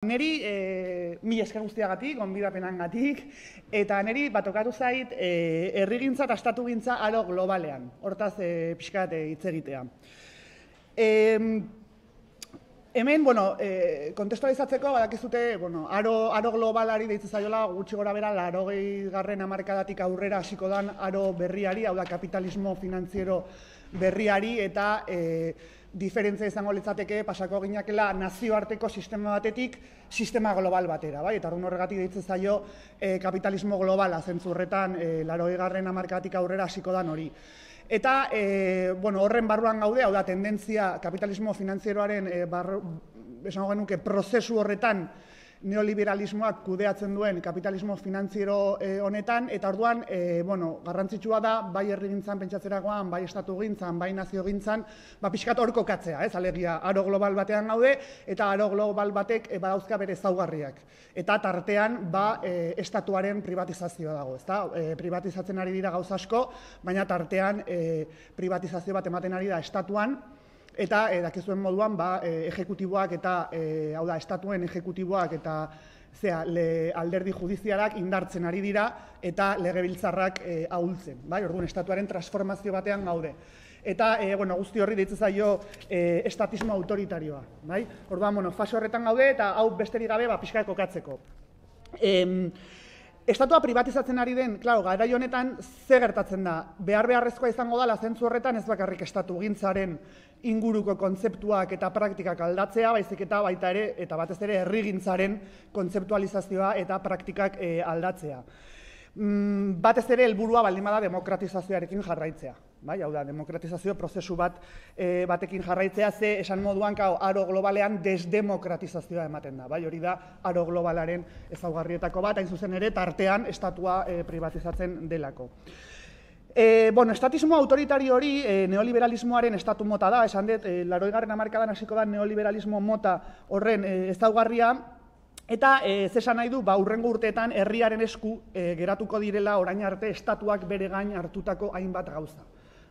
Neri mila esker guztiagatik, gonbidapenengatik, eta neri batokatu zait herrigintza eta estatugintza aro globalean, hortaz pixka bat hitz egitea. Hemen, kontestualizatzeko badakizute, aro globalari deitzen zaiola gutxi gora bera 80. hamarkadatik aurrera hasiko dan aro berriari, hau da kapitalismo finantziero berriari, eta diferentzia izango litzateke pasako ginakela nazioarteko sistema batetik sistema global batera, bai? Eta horregatik deitzen zaio kapitalismo globala, zentzu horretan 80. hamarkadatik aurrera hasiko dan hori. Eta horren barruan gaude, hau da tendentzia kapitalismo finantzieroaren esango genuke prozesu horretan neoliberalismoak kudeatzen duen kapitalismo finantziero honetan, eta orduan, garrantzitsua da, bai herrigintzan pentsatzerakoan, bai estatugintzan, bai naziogintzan, pixkat hor kokatzea, alegia, aro global batean gaude, eta aro global batek badauzka bere ezaugarriak. Eta tartean, estatuaren privatizazioa dago, ezta? Privatizatzen ari dira gauza asko, baina tartean privatizazio bat ematen ari da estatuan, eta dakizuen moduan ejekutiboak eta hau da estatuen ejekutiboak eta alderdi judizialak indartzen ari dira eta legebiltzarrak ahultzen, bai? Orduan estatuaren transformazio batean gaude. Eta guzti horri deitzen zaio estatismo autoritarioa, bai? Orduan fase horretan gaude eta hau besterik gabe pixka kokatzeko. Estatua privatizatzen ari den, garai honetan, ze gertatzen da? Beharrezkoa izango da, zentzu horretan ez bakarrik estatugintzaren inguruko kontzeptuak eta praktikak aldatzea, baizik eta baita ere, eta batez ere herrigintzaren kontzeptualizazioa eta praktikak aldatzea. Batez ere helburua baldin bada demokratizazioarekin jarraitzea. Hau da, demokratizazio prozesu batekin jarraitzea, ze esan moduan aro globalean desdemokratizazioa ematen da. Hori da, aro globalaren ezaugarrietako bat, hain zuzen ere, tartean estatua privatizatzen delako. Estatismo autoritario hori neoliberalismoaren estatu mota da, esan dut, 80. hamarkadan hasiko da neoliberalismo mota horren ezaugarria, eta zesan nahi du, hurrengo urteetan herriaren esku geratuko direla orain arte estatuak bere gain hartutako hainbat gauza.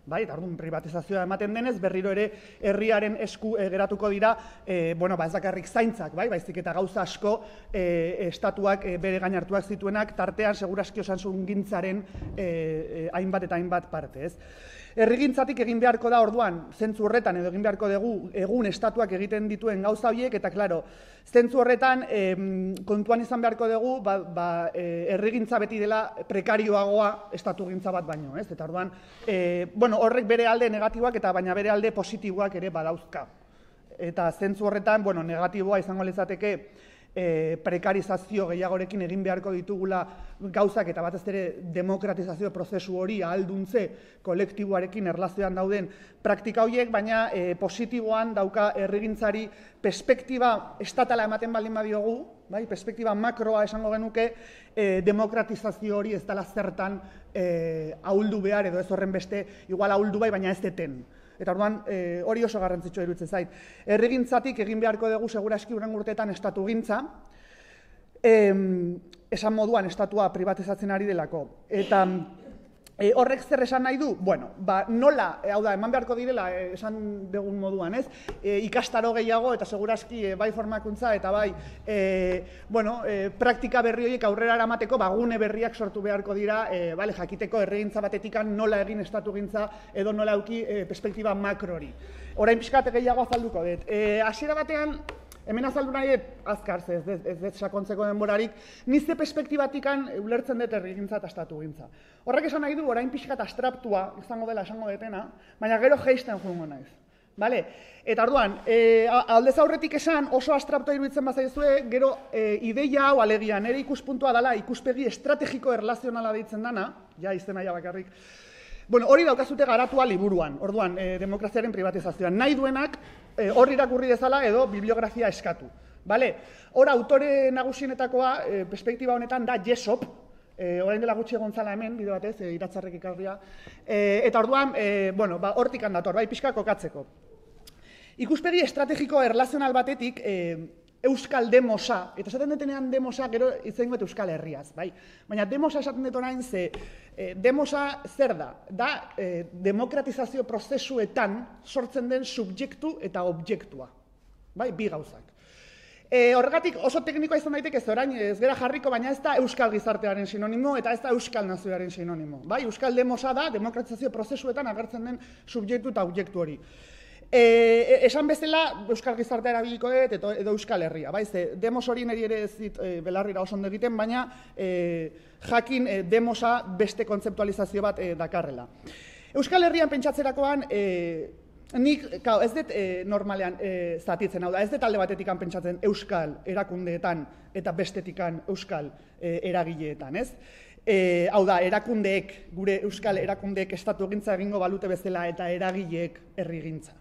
Eta orduan privatizazioa ematen denez, berriro ere herriaren esku geratuko dira, ez bakarrik zaintzak, baizik eta gauza asko estatuak bere gain hartuak zituenak, tartean seguraski osasungintzaren hainbat eta hainbat parte, ez? Herrigintzatik egin beharko da orduan, zentzu horretan edo egin beharko dugu egun estatuak egiten dituen gauza horiek, eta klaro, zentzu horretan kontuan izan beharko dugu, herrigintza beti dela prekarioagoa estatugintza bat baino, ez? Eta orduan, horrek bere alde negatiboak eta baina bere alde positiboak ere badauzka. Eta zentzu horretan, negatiboa izango litzateke prekarizazio gehiagorekin egin beharko ditugula gauzak eta batez ere demokratizazio prozesu hori ahalduntze kolektiboarekin erlazioan dauden praktika horiek, baina positiboan dauka herrigintzari perspektiba estatala ematen baldin badiogu, perspektiba makroa esango genuke, demokratizazio hori ez dela zertan ahuldu behar edo ez horren beste, igual ahuldu bai, baina ez deten. Eta orduan hori oso garrantzitsua iruditzen zait. Herrigintzatik egin beharko dugu seguraski hurrengo urteetan estatugintza, esan moduan estatua privatizatzen ari delako. Eta horrek zer esan nahi du? Nola, hau da, eman beharko direla, esan dugun moduan, ez? Ikastaro gehiago eta seguraski bai formakuntza eta bai praktika berri horiek aurrera eramateko gune berriak sortu beharko dira, jakiteko herrigintza batetikan nola egin estatugintza edo nola auki perspektiba makro hori. Orain pixkat gehiago azalduko dut. Hasiera batean, hemen azaldu nahi azkar, ez dut sakontzeko denborarik, nizte perspektibatikan ulertzen dut herrigintza eta estatugintza. Horrek esan nahi du, orain pixkat abstraktua izango dela esango detena, baina gero jeisten joango naiz. Eta orduan, aldez aurretik esan oso abstraktua iruditzen bazaizue, gero ideia hau alegia, nire ikuspuntua dela ikuspegi estrategiko erlazionala deitzen dana, ja izena ja bakarrik, hori daukazute garatua liburuan, orduan, demokraziaren privatizazioan. Nahi duenak hor irakurri dezala edo bibliografia eskatu. Hor autore nagusienetakoa, perspektiba honetan, da Jesop, orain dela gutxi egon zala hemen, bide batez, iratzarrek ikarria, eta orduan, hortik handator, pixka kokatzeko. Ikuspegi estrategiko erlazional batetik, Euskal Demosa, eta esaten detenean Demosa, gero itzen dut Euskal Herriaz, baina Demosa esaten dut orain ze, Demosa zer da? Da demokratizazio prozesuetan sortzen den subjektu eta objektua, bi gauzak. Horregatik oso teknikoa izan daiteke, orain ez gera jarriko, baina ez da euskal gizartearen sinonimo eta ez da euskal nazioaren sinonimo. Bai, euskal demosa da demokratizazio prozesuetan agertzen den subjektu eta objektu hori. Esan bezala, euskal gizartea erabiliko dut edo euskal herria. Bai, demos hori niri ere ez dit belarrira oso ondo egiten, baina jakin demosa beste kontzeptualizazio bat dakarrela. Euskal herrian pentsatzerakoan, nik, ez dut normalean zatitzen, hau da, ez dut alde batetik pentsatzen euskal erakundeetan eta bestetikan euskal eragileetan, ez? Hau da, erakundeek, gure euskal erakundeek estatu egintza egingo balute bezala eta eragileek herrigintza.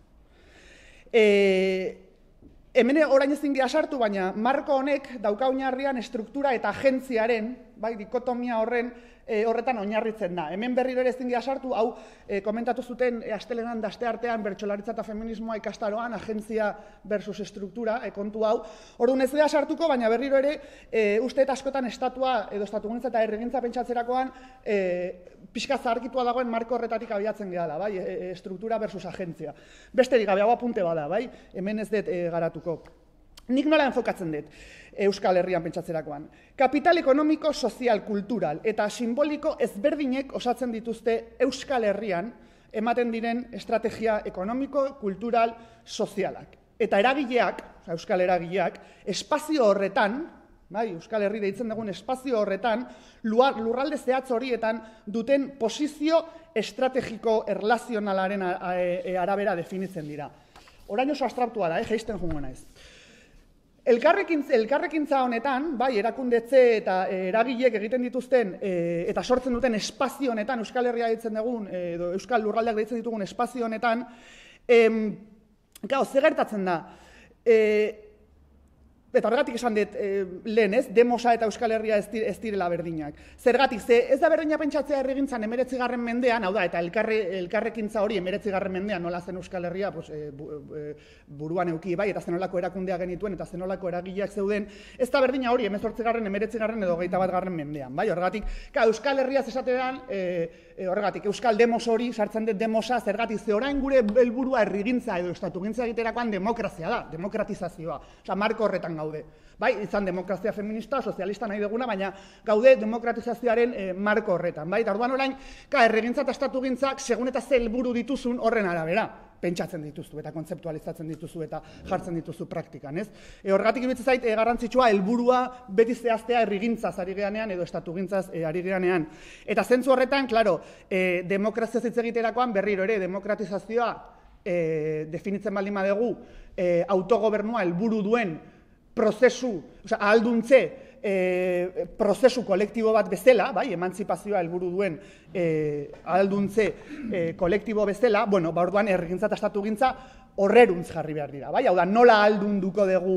Hemen orain ezin dira sartu, baina marko honek dauka oinarrian estruktura eta agentziaren, bai, dikotomia horretan oinarritzen da. Hemen berriro ere ezin dira sartu, hau komentatu zuten astelehenan da asteartean bertsolaritza eta feminismoa ikastaroan, agentzia versus estruktura, kontu hau. Orduan ez dira sartuko, baina berriro ere uste eta askotan estatua edo estatugintza eta herrigintza pentsatzerakoan pixka zaharkitua dagoen marko horretatik abiatzen gehala, bai, estruktura versus agentzia. Besterik gabe, hau apunte bada, bai, hemen ez dut garatuko. Nik nola enfokatzen dut Euskal Herrian pentsatzerakoan. Kapital ekonomiko, sozial, kultural eta simboliko ezberdinek osatzen dituzte Euskal Herrian ematen diren estrategia ekonomiko, kultural, sozialak. Eta eragileak, Euskal eragileak, espazio horretan, bai, Euskal Herri deitzen dugun espazio horretan, lurralde zehatz horietan duten posizio estrategiko erlazionalaren arabera definitzen dira. Orain oso abstraktua da, jaisten jungo naiz. Elkarrekintza honetan, bai, erakundetze eta eragileek egiten dituzten eta sortzen duten espazio honetan, Euskal Herria deitzen dugun, edo Euskal Lurraldeak deitzen ditugun espazio honetan, ze gertatzen da? Eta horregatik esan dut lehen, ez? Demosa eta Euskal Herria ez direla berdinak. Zergatik, ez da berdina pentsatzea herrigintzan 19. mendean, hau da, eta elkarrekintza hori 19. mendean nola zen Euskal Herria buruan euki bai, eta zenolako erakundea genituen, eta zenolako eragileak zeuden, ez da berdina hori 18. 19. edo 21. mendean, bai? Horregatik, Euskal Herria zesatean, horregatik, Euskal demos hori, sartzen dut demosa, zergatik, ze orain gure helburua herrigintza edo estatugintza egiterakoan demokrazia da, demokratizazioa, oza, marko horretan gaude. Bai, izan demokrazia feminista, sozialista nahi duguna, baina gaude demokratizazioaren marko horretan. Bai, eta orduan orain, herrigintza eta estatugintzak segun eta ze helburu dituzun horren arabera pentsatzen dituzu eta kontzeptualizatzen dituzu eta jartzen dituzu praktikan, ez? Horregatik iruditzen zait garrantzitsua helburua beti zehaztea herrigintzaz ari geanean edo estatugintzaz ari geanean. Eta zentzu horretan, klaro, demokrazia hitz egiterakoan berriro ere demokratizazioa definitzen baldin badugu autogobernua helburu duen prozesu, ahalduntze prozesu kolektibo bat bezala, bai, emantzipazioa helburu duen ahalduntze kolektibo bezala, bueno, orduan herrigintza eta estatugintza horreruntz jarri behar dira, bai? Hau da, nola ahaldunduko dugu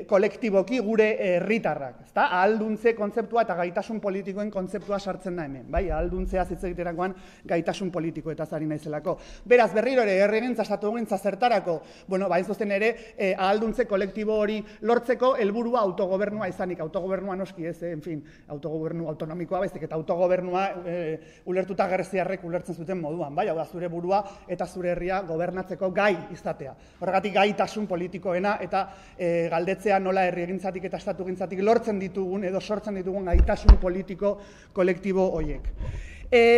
kolektiboki gure herritarrak, ezta? Ahalduntze kontzeptua eta gaitasun politikoen kontzeptua sartzen da hemen, bai? Ahalduntzea hitz egiterakoan gaitasun politikoetaz ari naizelako. Beraz, berriro ere, herrigintza, estatugintza zertarako, bueno, hain zuzen ere, ahalduntze kolektibo hori lortzeko helburua autogobernua izanik, autogobernua noski ez, en fin, autogobernu autonomikoa, baizik eta autogobernua ulertuta gerziarrek ulertzen zuten moduan, bai? Hau da, zure burua eta zure herria gobernatzeko gai izatea. Horregatik gaitasun politikoena eta galdetzea nola herrigintzatik eta estatugintzatik lortzen ditugun edo sortzen ditugun gaitasun politiko kolektibo horiek.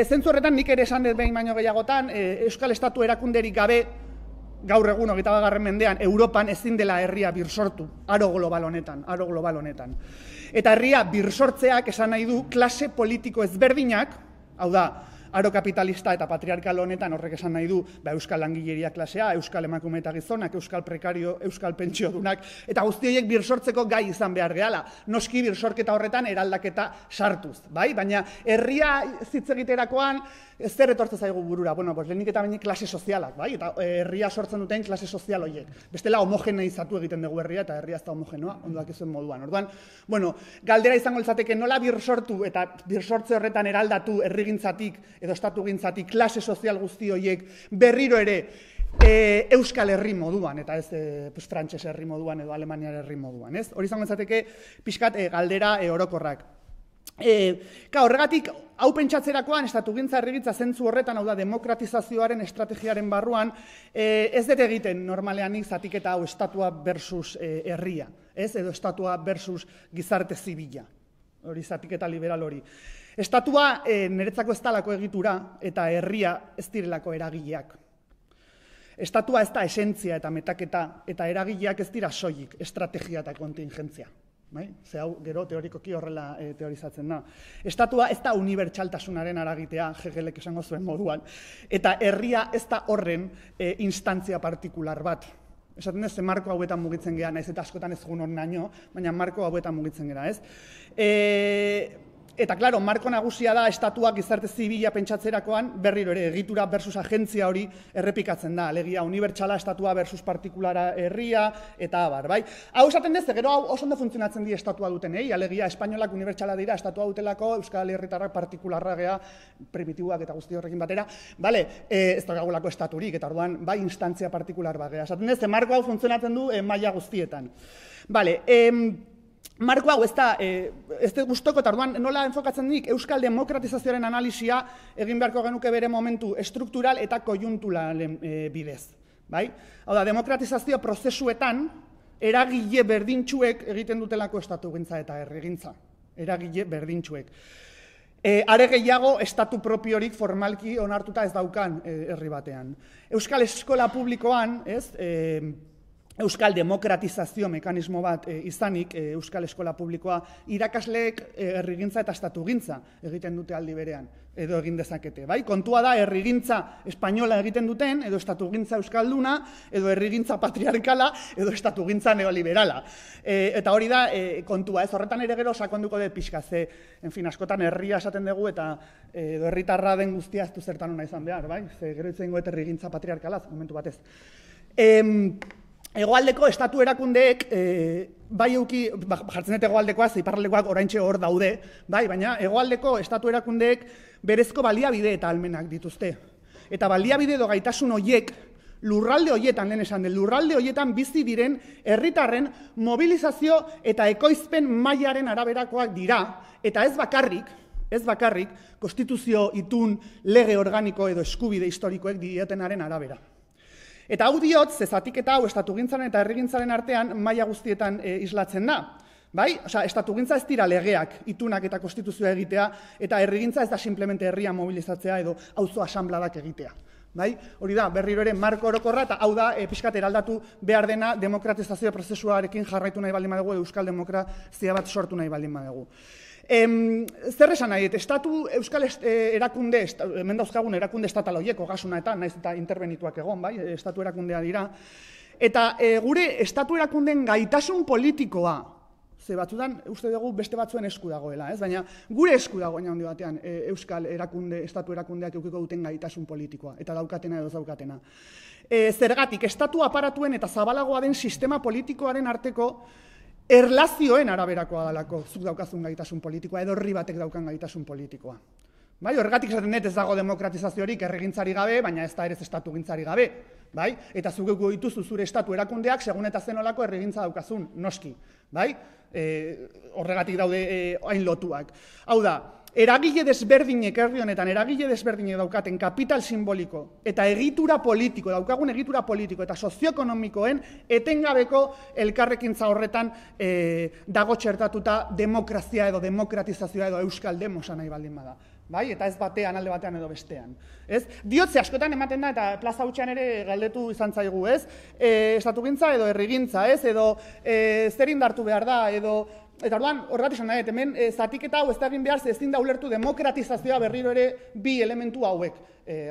Zentzu horretan nik ere esan dut behin baino gehiagotan, Euskal Estatu erakunderik gabe gaur egun 21. mendean Europan ezin dela herria birsortu, aro global honetan. Eta herria birsortzeak esan nahi du klase politiko ezberdinak, hau da, aro kapitalista eta patriarkal honetan horrek esan nahi du euskal langileria klasea, euskal emakume eta gizonak, euskal prekario, euskal pentsiodunak, eta guzti horiek birsortzeko gai izan behar gehala. Noski birsorketa horretan eraldaketa sartuz, bai? Baina herria hitz egiterakoan zer etortzen zaigu burura? Bueno, lehenik eta behinik klase sozialak, bai? Eta herria sortzen duten klase sozial horiek. Bestela homogeneizatu egiten dugu herria eta herria ez da homogenoa, ondoak izuen moduan. Orduan, bueno, galdera izango litzateke nola birsortu eta birsortze horretan eraldatu herrigintzatik edo estatugintzatik klase sozial guzti horiek berriro ere Euskal Herri moduan, eta ez frantses herri moduan edo alemaniar herri moduan, ez? Hori izango litzateke pixkat galdera orokorrak. Horregatik, hau pentsatzerakoan, estatugintza herrigintza zentzu horretan, hau da, demokratizazioaren estrategiaren barruan, ez dut egiten normalean zatiketa hau estatua versus herria. ez, edo estatua versus gizarte zibila, hori zatiketa liberal hori. Estatua niretzako ez dalako egitura eta herria ez direlako eragileak. Estatua ez da esentzia eta metaketa eta eragileak ez dira soilik, estrategia eta kontingentzia. Ze hau gero teorikoki horrela teorizatzen da. Estatua ez da unibertsaltasunaren aragitea, Hegelek esango zuen moduan, eta herria ez da horren instantzia partikular bat. Esaten ez, marko hauetan mugitzen gera, naiz eta askotan ez egun horrenaino, baina marko hauetan mugitzen gera, ez? Eta, klaro, marko nagusia da estatuak gizarte zibila pentsatzerakoan berriro ere egitura versus agentzia hori errepikatzen da. Alegia, unibertsala estatua versus partikulara herria, eta abar, bai? Hau esaten dez, gero hau oso ondo funtzionatzen di estatua dutenei, alegia, espainolak unibertsala dira, estatua dutelako, Euskal Herritarrak partikularra gea, primitibuak eta guzti horrekin batera, bale, ez daukagulako estaturik, eta orduan, bai, instantzia partikular bagea. Esaten dez, marko hau funtzionatzen du maila guztietan. Bale, marko hau ez da gustoko, eta orduan nola enfokatzen dik Euskal demokratizazioaren analisia egin beharko genuke bere momentu estruktural eta kojunturalen bidez. Hau da, demokratizazio prozesuetan eragile berdintsuek egiten dutelako estatugintza eta herrigintza. Eragile berdintsuek. Are gehiago, estatu propiorik formalki onartuta ez daukan herri batean. Euskal eskola publikoan, ez, Euskal demokratizazio mekanismo bat izanik, Euskal eskola publikoa irakasleek herrigintza eta estatugintza egiten dute aldi berean, edo egin dezakete. Kontua da herrigintza espainola egiten duten, edo estatugintza euskalduna, edo herrigintza patriarkala, edo estatugintza neoliberala. Eta hori da kontua, ez horretan ere gero sakonduko dut pixka, ze, askotan herria esaten dugu eta edo herritarra den guztia ez du zertan ona izan behar, ze gero itzen goet herrigintza patriarkalaz, momentu batez. Hegoaldeko estatu erakundeek, bai euki, jartzen dut hegoaldekoa, iparraldekoak oraintxe hor daude, baina hegoaldeko estatu erakundeek berezko baliabide eta almenak dituzte. Eta baliabide edo gaitasun horiek, lurralde horietan, lehen esan dut, lurralde horietan bizi diren herritarren mobilizazio eta ekoizpen mailaren araberakoak dira, eta ez bakarrik, konstituzio, itun, lege organiko edo eskubide historikoek diotenaren arabera. Eta hau diot, zatiketa hau estatugintzaren eta herrigintzaren artean maila guztietan islatzen da. Estatugintza ez dira legeak, itunak eta konstituzioa egitea, eta herrigintza ez da simplemente herria mobilizatzea edo auzo asanbladak egitea. Hori da, berriro ere marko orokorra, eta hau da, pixkat eraldatu behar dena demokratizazio prozesuarekin jarraitu nahi baldin badugu, euskal demokrazia bat sortu nahi baldin badugu. Zer esan nahi, estatu euskal erakunde, hemen dauzkagun erakunde estatal horiek, ogasuna eta naiz eta interbenituak egon, estatu erakundea dira, eta gure estatu erakundeen gaitasun politikoa, ze batzutan uste dugu beste batzuen esku dagoela, baina gure esku dago handi batean euskal erakunde, estatu erakundeak eukiko duten gaitasun politikoa, eta daukatena edo daukatena. Zergatik, estatu aparatuen eta zabalagoa den sistema politikoaren arteko erlazioen araberakoa dalako zuk daukazun gaitasun politikoa edo herri batek daukan gaitasun politikoa. Horregatik esaten dut ez dago demokratizaziorik herrigintzari gabe, baina ez da ere estatugintzari gabe. Eta zuk dituzu zure estatu erakundeak segun eta zenolako herrigintza daukazun, noski. Horregatik daude hain lotuak. Hau da, eragile desberdinek herri honetan, eragile desberdinek daukaten kapital simboliko eta egitura politiko, daukagun egitura politiko eta sozioekonomikoen etengabeko elkarrekintza horretan dago txertatuta demokrazia edo demokratizazioa edo euskal demosa nahi baldin bada. Eta ez batean, alde batean edo bestean. Diotze askotan ematen da, eta plaza hutsean ere galdetu izan zaigu, estatugintza edo herrigintza, edo zer indartu behar da, edo eta orduan, horregat esan nahi, hemen zatiketa hau ez da egin behar, ezin da ulertu demokratizazioa berriro ere bi elementu hauek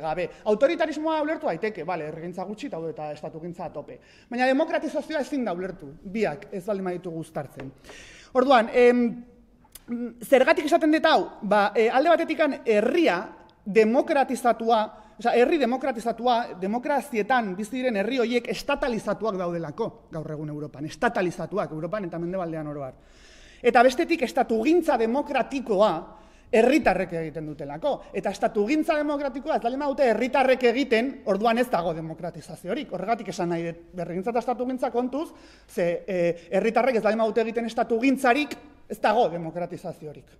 gabe. Autoritarismoa ulertu daiteke, herrigintza gutxi eta estatugintza tope. Baina demokratizazioa ezin da ulertu, biak ez baldin baditu guztartzen. Orduan, zergatik esaten dut hau, alde batetikan herria demokratizatua, herri demokratizatua, demokrazietan bizi diren herri horiek estatalizatuak daudelako gaur egun Europan, estatalizatuak Europan eta mendebaldean oro har. Eta bestetik estatugintza demokratikoa herritarrek egiten dutelako. Eta estatugintza demokratikoa ez baldin badute herritarrek egiten, orduan ez dago demokratizaziorik. Horregatik esan nahi dut herrigintza eta estatugintza kontuz, ze herritarrek ez baldin badute egiten estatugintzarik, ez dago demokratizaziorik.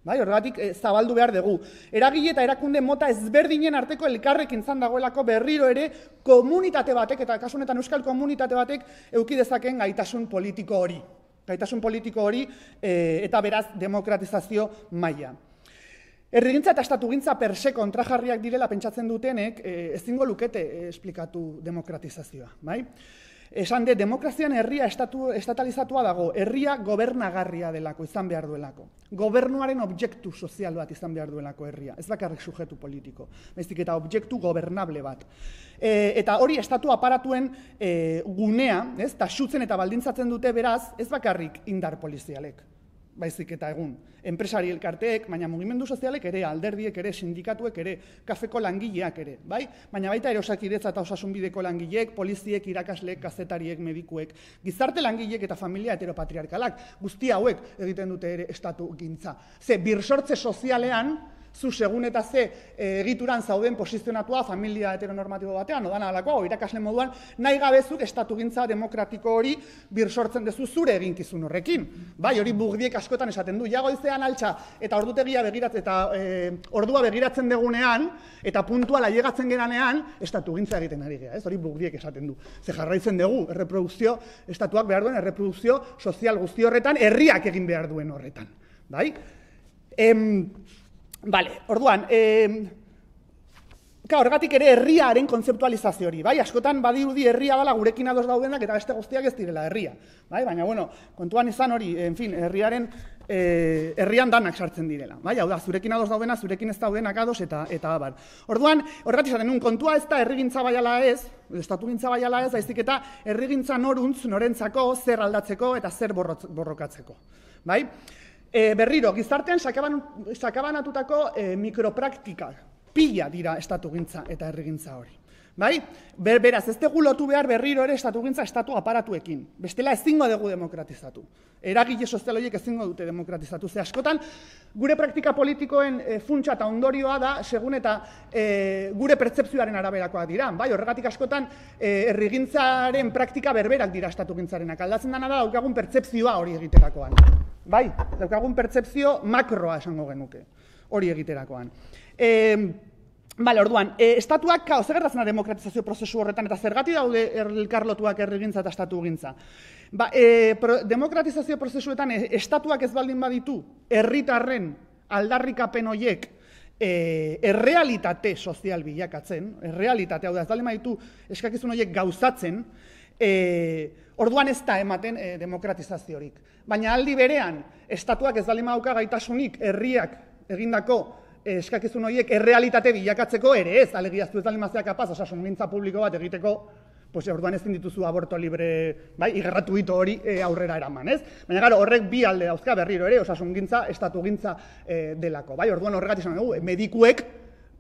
Horregatik zabaldu behar dugu. Eragile eta erakunde mota ezberdinen arteko elkarrekintzan dagoelako berriro ere komunitate batek, eta kasu honetan euskal komunitate batek eduki dezakeen gaitasun politiko hori. gaitasun politiko hori eta beraz demokratizazio maila. Herrigintza eta estatugintza per se kontrajarriak direla pentsatzen dutenek ezingo lukete esplikatu demokratizazioa, bai? Esan de, demokrazian herria estatalizatua dago, herria gobernagarria delako, izan behar duelako. Gobernuaren objektu sozial bat izan behar duelako herria, ez bakarrik sujetu politiko, baizik eta objektu gobernable bat. Eta hori estatu aparatuen gunea, taxutzen eta baldintzatzen dute beraz, ez bakarrik indar polizialek, baizik eta egun, enpresari elkarteek, baina mugimendu sozialek ere, alderdiek ere, sindikatuek ere, kafeko langileak ere, bai? Baina baita ere Osakidetza eta Osasunbideko langileek, poliziek, irakasleek, kazetariek, medikuek, gizarte langileek eta familia heteropatriarkalak, guzti hauek egiten dute ere estatu gintza. Ze, birsortze sozialean, zu segun eta ze egituran zauden posizionatua familia heteronormatibo batean, odan alakoa, irakasle moduan, nahi gabezuk estatugintza demokratiko hori birsortzen dezu zure eginkizun horrekin. Bai, hori Bourdiek askotan esaten du, jagoizean altxa eta ordutegia begiratzen eta ordua begiratzen degunean eta puntuala llegatzen geranean estatugintza egiten ari gea, ez? Hori Bourdiek esaten du. Ze jarraitzen dugu, erreprodukzio, estatuak behar duen erreprodukzio sozial guzti horretan, herriak egin behar duen horretan. Bai? Bale, orduan, horregatik ere herriaren kontzeptualizazio hori, bai? Askotan badirudi herria dela gurekin ados daudenak eta beste guztiak ez direla herria, bai? Baina, bueno, kontuan izan hori, en fin, herrian danak sartzen direla, bai? Hau da, zurekin ados daudena, zurekin ez daudenak ados eta abar. Orduan, horregatik izaten nun, kontua ez da herrigintza baiala ez, estatugintza baiala ez, baizik eta herrigintza noruntz, norentzako, zer aldatzeko eta zer borrokatzeko, bai? Berriro, gizartean sakabanatutako mikropraktikak pila dira estatugintza eta herrigintza hori. Bai? Beraz, ez dugu lotu behar berriro ere estatugintza estatu aparatuekin. Bestela ezingo dugu demokratizatu. Eragile sozial horiek ezingo dute demokratizatu. Ze askotan, gure praktika politikoen funtsa eta ondorioa da, segun eta gure pertzepzioaren araberakoak dira. Bai, horregatik askotan, herrigintzaren praktika berberak dira estatugintzarenak. Aldatzen dena da, daukagun pertzepzioa hori egiterakoan. Bai, daukagun pertzepzio makroa esango genuke, hori egiterakoan. Bale, orduan, estatuak, zer gertatzen da demokratizazio prozesu horretan, eta zergatik daude elkarlotuak herrigintza eta estatugintza. Demokratizazio prozesuetan estatuak ez baldin baditu, herritarren aldarrikapen horiek errealitate sozial bilakatzen, errealitate, hau da, ez baldin baditu eskakizun horiek gauzatzen, orduan ez da ematen demokratizaziorik. Baina aldi berean, estatuak ez baldin badauka gaitasunik herriak egindako eskakizun horiek errealitate bilakatzeko ere ez, alegiaztu ez baldin bazea kapaz, osasungintza publiko bat egiteko, orduan ezin dituzu aborto libre, bai, gratuito hori aurrera eraman, ez? Baina gara, horrek bi alde dauzka berriro ere, osasungintza, estatugintza delako, bai? Orduan horregatik esan dugu, medikuek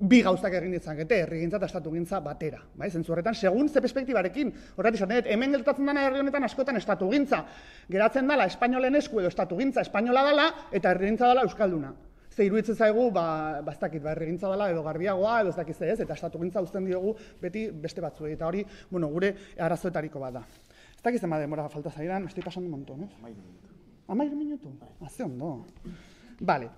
bi gauzak egin ditzakete, herrigintza eta estatugintza batera, bai? Zentzu horretan, segun ze perspektibarekin, horregatik esan dut, hemen gertatzen dena herri honetan askotan estatugintza, geratzen dela espainolen esku edo estatugintza espainola dela eta herrigintza dela euskalduna. Ze iruditzen zaigu, ez dakit, herrigintza dela edo garbiagoa, edo ez dakit ez, eta estatugintza uzten diogu beti beste batzuei, eta hori, gure arazoetariko bat da. Ez dakit zenba demora falta zaidan, estoy pasando un montón, ez? 10 minutu? Ze ondo. Bale.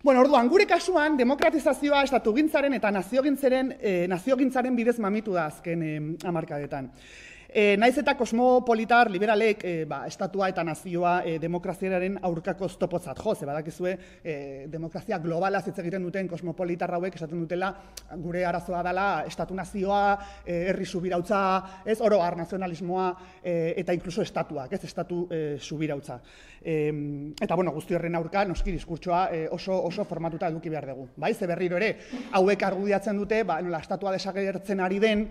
Bueno, orduan, gure kasuan, demokratizazioa estatugintzaren eta naziogintzaren bidez mamitu da azken hamarkadetan. Naiz eta kosmopolitar liberalek estatua eta nazioa demokraziaren aurkako oztopotzat jo, ze badakizue demokrazia globalaz hitz egiten duten kosmopolitar hauek esaten dutela gure arazoa dela estatu nazioa, herri subirautza, ez oro har nazionalismoa eta inkluso estatuak, ez estatu subirautza. Eta bueno, guzti horren aurka noski diskurtsoa oso formatuta eduki behar dugu. Bai, ze berriro ere hauek argudiatzen dute, nola estatua desagertzen ari den,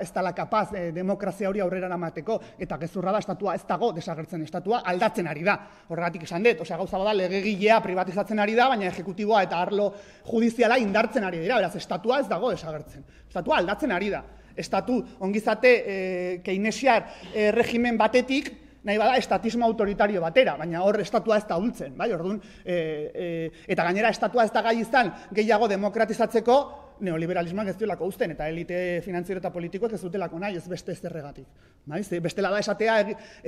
ez dela kapaz demokrazia hori aurrera eramateko, eta gezurra da estatua ez dago desagertzen, estatua aldatzen ari da. Horregatik esan dut, gauza bada legegilea privatizatzen ari da, baina ejekutiboa eta arlo judiziala indartzen ari dira, beraz, estatua ez dago desagertzen. Estatua aldatzen ari da. Estatu ongizate keynesiar regimen batetik, nahi bada estatismo autoritario batera, baina hor estatua ez da hultzen, bai, orduan, eta gainera estatua ez da gai izan gehiago demokratizatzeko, neoliberalismoak ez duelako uzten, eta elite finantziero eta politikoak ez dutelako nahi, ez beste zerregatik. Bestela da esatea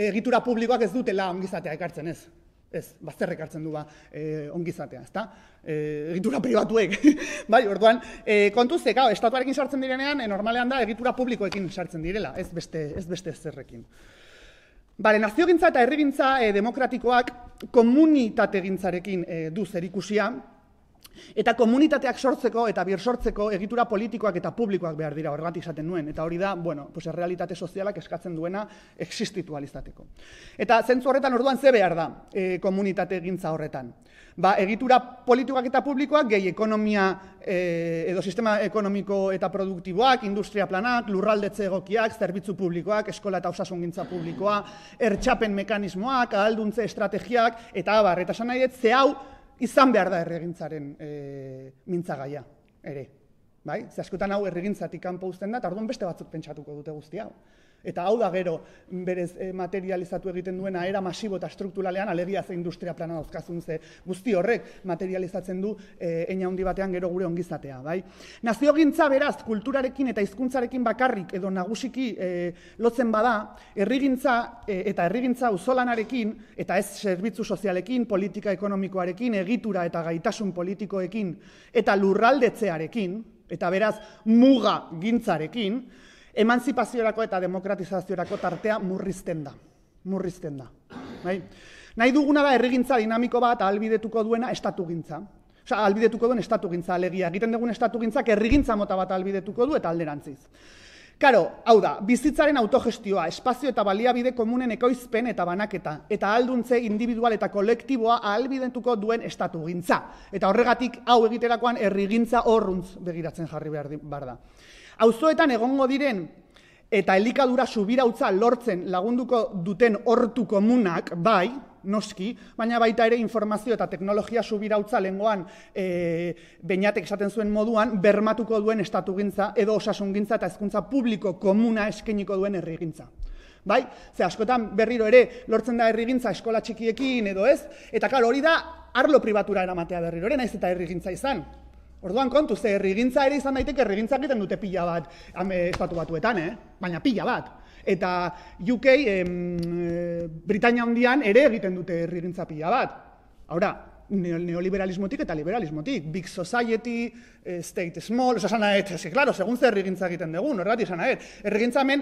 egitura publikoak ez dutela ongizatea ekartzen, ez. Ez, bazter ekartzen du ongizatea, ezta? Egitura pribatuek. Bai, orduan, kontuz, estatuarekin sartzen direnean, normalean da egitura publikoekin sartzen direla, ez beste zerrekin. Naziogintza eta herrigintza demokratikoak komunitategintzarekin du zerikusia, eta komunitateak sortzeko eta birsortzeko egitura politikoak eta publikoak behar dira, horregatik esaten nuen, eta hori da, errealitate sozialak eskatzen duena existitu alizateko. Eta zentzu horretan orduan ze behar da komunitategintza horretan? Egitura politikoak eta publikoak gehi ekonomia edo sistema ekonomiko eta produktiboak, industria planak, lurraldetze egokiak, zerbitzu publikoak, eskola eta osasungintza publikoa, ertxapen mekanismoak, ahalduntze estrategiak, eta abar, eta esan nahi dut, ze hau izan behar da herrigintzaren mintzagaia, ere. Ze askotan hau herrigintzatik kanpo uzten da, eta orduan beste batzuk pentsatuko dute guzti hau. Eta hau da gero berez materializatu egiten duena era masibo eta strukturalean, alegia ze industria plana dauzkazun ze guzti horrek materializatzen du hein handi batean gero gure ongizatea. Naziogintza beraz kulturarekin eta hizkuntzarekin bakarrik edo nagusiki lotzen bada, herrigintza eta herrigintza auzolanarekin eta ez zerbitzu sozialekin, politika ekonomikoarekin, egitura eta gaitasun politikoekin eta lurraldetzearekin, eta beraz muga gintzarekin, emanzipaziorako eta demokratizaziorako tartea murrizten da. Nahi duguna da herrigintza dinamiko bat ahalbidetuko duena estatugintza. Ahalbidetuko duen estatugintza, alegia. Egiten dugun estatugintzak herrigintza mota bat ahalbidetuko du eta alderantziz. Karo, hau da, bizitzaren autogestioa, espazio eta baliabide komunen ekoizpen eta banaketa, eta ahalduntze individual eta kolektiboa ahalbidetuko duen estatugintza. Eta horregatik hau egiterakoan herrigintza horruntz begiratzen jarri behar da. Auzoetan egongo diren eta elikadura subirautza lortzen lagunduko duten hortu komunak, bai, noski, baina baita ere informazio eta teknologia subirautza lengoan Beñatek esaten zuen moduan bermatuko duen estatugintza edo osasungintza eta hezkuntza publiko komuna eskainiko duen herrigintza. Ze askotan berriro ere lortzen da herrigintza eskola txikiekin edo ez, eta klar hori da arlo pribatura eramatea berriro ere, naiz eta herrigintza izan. Orduan kontu, ze herrigintza ere izan daiteke herrigintza egiten dute pila bat estatu batuetan, baina pila bat. Eta UK, Britainia handian ere egiten dute herrigintza pila bat. Haura, neoliberalismotik eta liberalismotik, big society, state small, esan nahet, claro, segun zer herrigintza egiten dugun, horregat izan nahet. Herrigintza hemen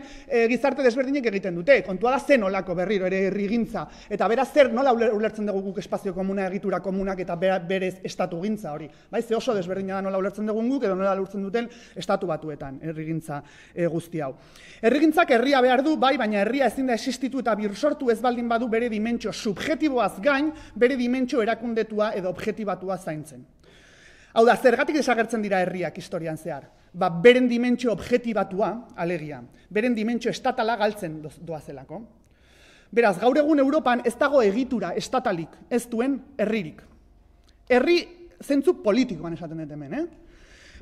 gizarte desberdinek egiten dute, kontua da zen olako berriro ere herrigintza, eta beraz zer nola ulertzen dugu guk espazio komuna, egitura komunak eta berez estatugintza hori. Ze oso desberdina da nola ulertzen dugun guk edo nola ulertzen duten estatu batuetan herrigintza guzti hau. Herrigintzak herria behar du, bai, baina herria ezin da existitu eta birsortu ez baldin badu bere dimentsio subjektiboaz gain, bere dimentsio erakundetua edo objektibatua zaintzen. Hau da, zergatik desagertzen dira herriak historian zehar? Beren dimentsio objektibatua, alegia, beren dimentsio estatala galtzen doazelako. Beraz, gaur egun Europan ez dago egitura estatalik ez duen herririk. Herri zentzu politikoan esaten dut hemen,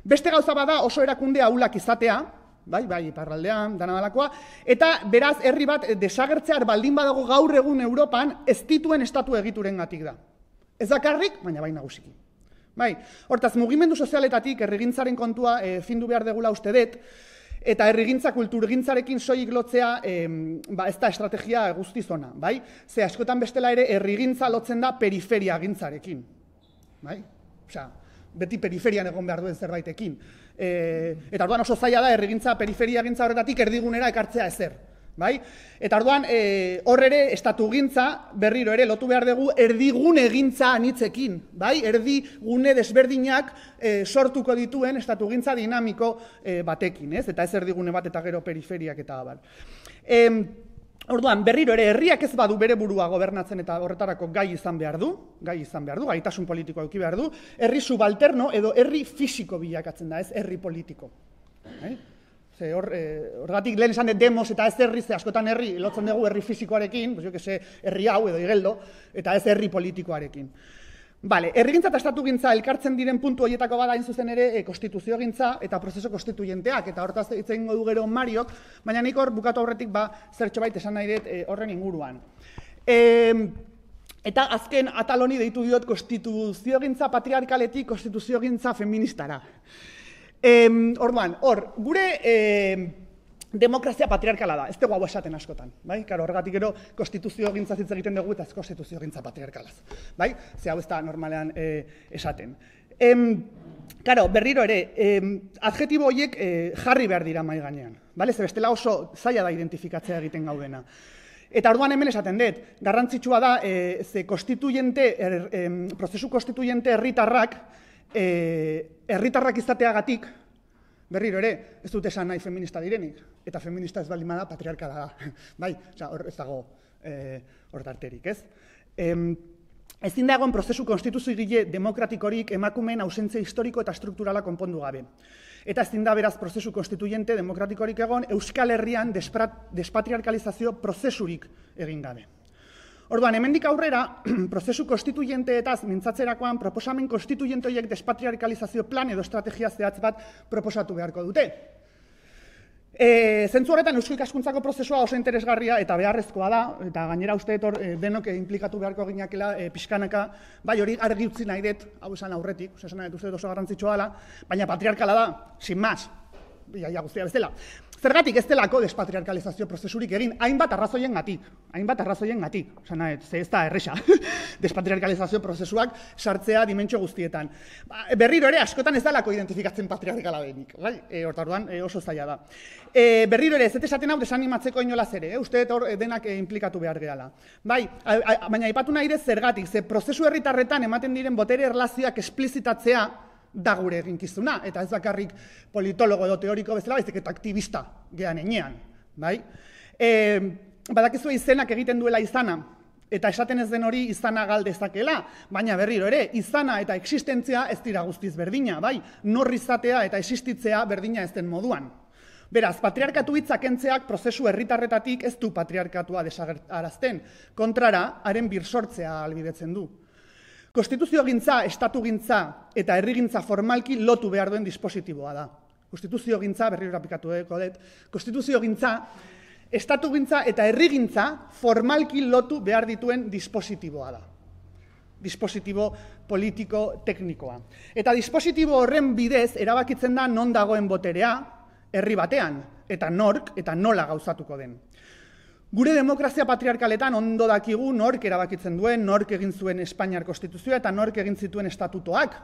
Beste gauza bada oso erakunde ahulak izatea, bai, iparraldean, danadalakoa, eta beraz herri bat desagertzear baldin badago gaur egun Europan ez dituen estatu egiturengatik da. Ez dakarrik, baina bai nagusiki. Hortaz, mugimendu sozialetatik herrigintzaren kontua findu behar degula uste dut, eta herrigintza kulturgintzarekin soilik lotzea ez da estrategia guztizona, bai? Ze askotan bestela ere herrigintza lotzen da periferia gintzarekin, bai? Osea, beti periferian egon behar duen zerbaitekin. Eta orduan oso zaila da herrigintza periferia gintza horretatik erdigunera ekartzea ezer. Eta orduan hor ere estatugintza berriro ere lotu behar dugu erdigune gintza anitzekin, erdigune desberdinak sortuko dituen estatugintza dinamiko batekin, eta ez erdigune bat eta gero periferiak eta abar. Orduan, berriro ere, herriak ez badu bere burua gobernatzen eta horretarako gai izan behar du, gaitasun politikoa eduki behar du, herri subalterno edo herri fisiko bilakatzen da, ez herri politiko. Horregatik lehen esan demos eta ez herri, askotan herri, lotzen dugu herri fisikoarekin, herri hau edo igeldo, eta ez herri politikoarekin. Herrigintza eta estatugintza elkartzen diren puntu horietako bada hain zuzen ere konstituziogintza eta prozeso konstituyenteak, eta hortaz hitz egingo du gero Mariok, baina nik hor bukatu aurretik zertxo bait esan nahi dut horren inguruan. Eta azken atal honi deitu diot konstituziogintza patriarkaletik konstituziogintza feministara. Orduan, gure demokrazia patriarkala da, ez dugu hau esaten askotan, horregatik gero konstituziogintza hitz egiten dugu eta ez konstituziogintza patriarkalaz, ze hau ez da normalean esaten. Berriro ere, adjetibo horiek jarri behar dira mahai gainean, ze bestela oso zaila da identifikatzea egiten gaudena. Eta orduan hemen esaten dut, garrantzitsua da, prozesu konstituyente herritarrak izateagatik, berriro ere, ez dut esan nahi feminista direnik, eta feminista ez baldin bada patriarkala da, bai, hor ez dago hor tarterik, ez? Ezin da egon prozesu konstituzigile demokratikorik emakumeen ausentzia historiko eta strukturala konpondu gabe. Eta ezin da beraz prozesu konstituyente demokratikorik egon Euskal Herrian despatriarkalizazio prozesurik egin gabe. Orduan, hemendik aurrera, prozesu konstituyenteetaz mintzatzerakoan proposamen konstituyente horiek despatriarkalizazio plan edo estrategia zehatz bat proposatu beharko dute. Zentzu horretan Eusko Ikaskuntzako prozesua oso interesgarria eta beharrezkoa da, eta gainera uste dut denok inplikatu beharko ginakela pixkanaka, bai hori argi utzi nahi dut, hau esan aurretik, esan nahi dut uste dut oso garrantzitsua dela, baina patriarkala da, sin más, ja guztia bezala. Zergatik ez delako despatriarkalizazio prozesurik egin, hainbat arrazoiengatik, esan nahi, ze ez da erresa, despatriarkalizazio prozesuak sartzea dimentsio guztietan. Berriro ere, askotan ez dalako identifikatzen patriarkala denik, orduan oso zaila da. Berriro ere, ez esaten hau desanimatzeko inolaz ere, uste dut denak implikatu behar gehala. Baina aipatu nahi ere zergatik, ze prozesu herritarretan ematen diren botere erlazioak esplizitatzea da gure eginkizuna, eta ez bakarrik politologo edo teoriko bezala, baizik eta aktivista gehan enean, bai? Badakizu izenak egiten duela izana, eta esaten ez den hori izana galdezakela, baina berriro ere, izana eta existentzia ez dira guztiz berdina, bai? Nor izatea eta existitzea berdina ez den moduan. Beraz, patriarkatu hitza kentzeak prozesu herritarretatik ez du patriarkatua desagertarazten, kontrara, haren birsortzea ahalbidetzen du. Konstituziogintza, estatugintza eta herrigintza formalki lotu behar duen dispositiboa da. Konstituziogintza, berriro errepikatuko dut, konstituziogintza, estatugintza eta herrigintza formalki lotu behar dituen dispositiboa da. Dispositibo politiko teknikoa. Eta dispositibo horren bidez erabakitzen da non dagoen boterea herri batean, eta nork eta nola gauzatuko den. Gure demokrazia patriarkaletan ondo dakigu nork erabakitzen duen, nork egin zuen Espainiar Konstituzioa eta nork egin zituen estatutoak,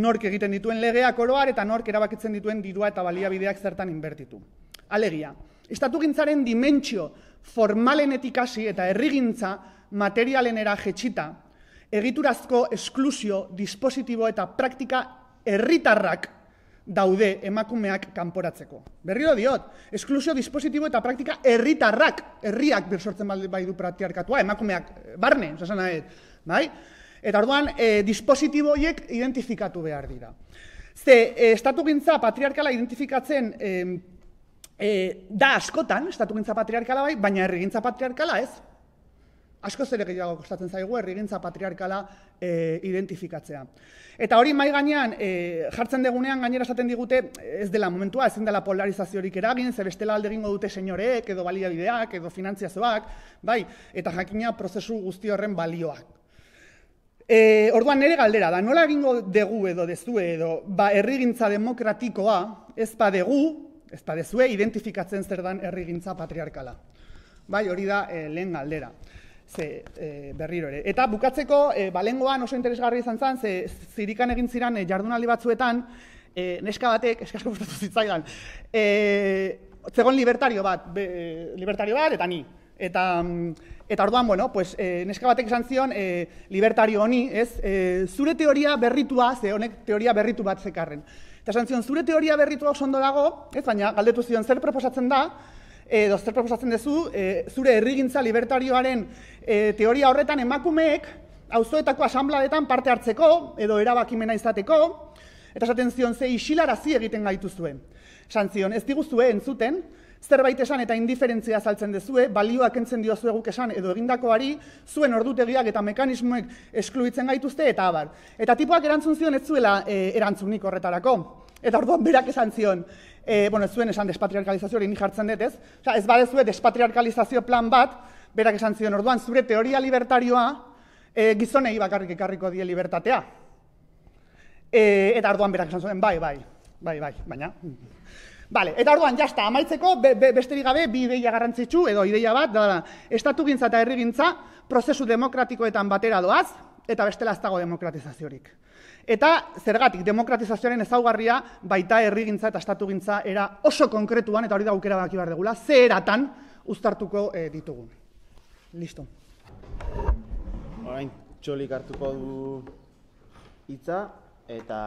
nork egiten dituen legeak oroar eta nork erabakitzen dituen dirua eta baliabideak zertan inbertitu. Alegia, estatugintzaren dimentsio formalenetik hasi eta herrigintza materialenera jetxita, egiturazko esklusio, dispositibo eta praktika herritarrak daude emakumeak kanporatzeko. Berriro diot, esklusio, dispositibo eta praktika herriak birsortzen bai du patriarkatua, emakumeak barne, esan nahi, bai? Eta orduan, dispositibo horiek identifikatu behar dira. Ze, estatugintza patriarkala identifikatzen da askotan, estatugintza patriarkala bai, baina herrigintza patriarkala ez. Askoz ere gehiago kostatzen zaigu herrigintza patriarkala identifikatzea. Eta hori mahai gainean jartzen degunean gainera esaten digute ez dela momentua, ezin dela polarizaziorik eragin, ze bestela alde egingo dute senyoreek edo baliabideak edo finantziazioak, bai, eta jakina prozesu guzti horren balioak. Orduan nire galdera da, nola egingo dugu edo dezue edo herrigintza demokratikoa ez badezue identifikatzen zer dan herrigintza patriarkala. Bai, hori da lehen galdera. Berriro ere. Eta bukatzeko, balengoan oso interesgarri izan zen, zirikan egin ziren jardunaldi batzuetan, neska batek, eskasko gustatu zitzaidan, zegoen libertario bat eta ni. Eta orduan, bueno, neska batek esan zion, libertario honi, zure teoria berritua, ze honek teoria berritu bat zekarren. Eta esan zion, zure teoria berritua oso ondo dago, baina galdetu zion zer proposatzen da, edo zer proposatzen duzu, zure herrigintza libertarioaren teoria horretan emakumeek auzoetako asanbladetan parte hartzeko, edo erabakimena izateko, eta esaten zion ze isilarazi egiten gaituzuen. Esan zion, ez diguzue entzuten, zerbait esan eta indiferentzia azaltzen dezue, balioak entzen diozue guk esan edo egindakoari, zuen ordutegiak eta mekanismoek eskluitzen gaituzte, eta abar. Eta tipoak erantzun zion ez zuela erantzunik horretarako. Eta orduan berak esan zion, ez zuen esan despatriarkalizazio hori ni jartzen dut, ez? Ez badezue despatriarkalizazio plan bat, berak esan zion orduan, zure teoria libertarioa gizonei bakarrik ekarriko die libertatea. Eta orduan berak esan zuen, bai, baina. Eta orduan, jazta, amaitzeko, besterik gabe, bi ideia garrantzitsu, edo ideia bat, da, estatugintza eta herrigintza prozesu demokratikoetan batera doaz, eta bestela ez dago demokratizaziorik. Eta zergatik, demokratizazioaren ezaugarria baita herrigintza eta estatugintza era oso konkretuan, eta hori da aukera baki behar degula, ze eratan uztartuko ditugun. Listo. Orain Txolik hartuko du hitza, eta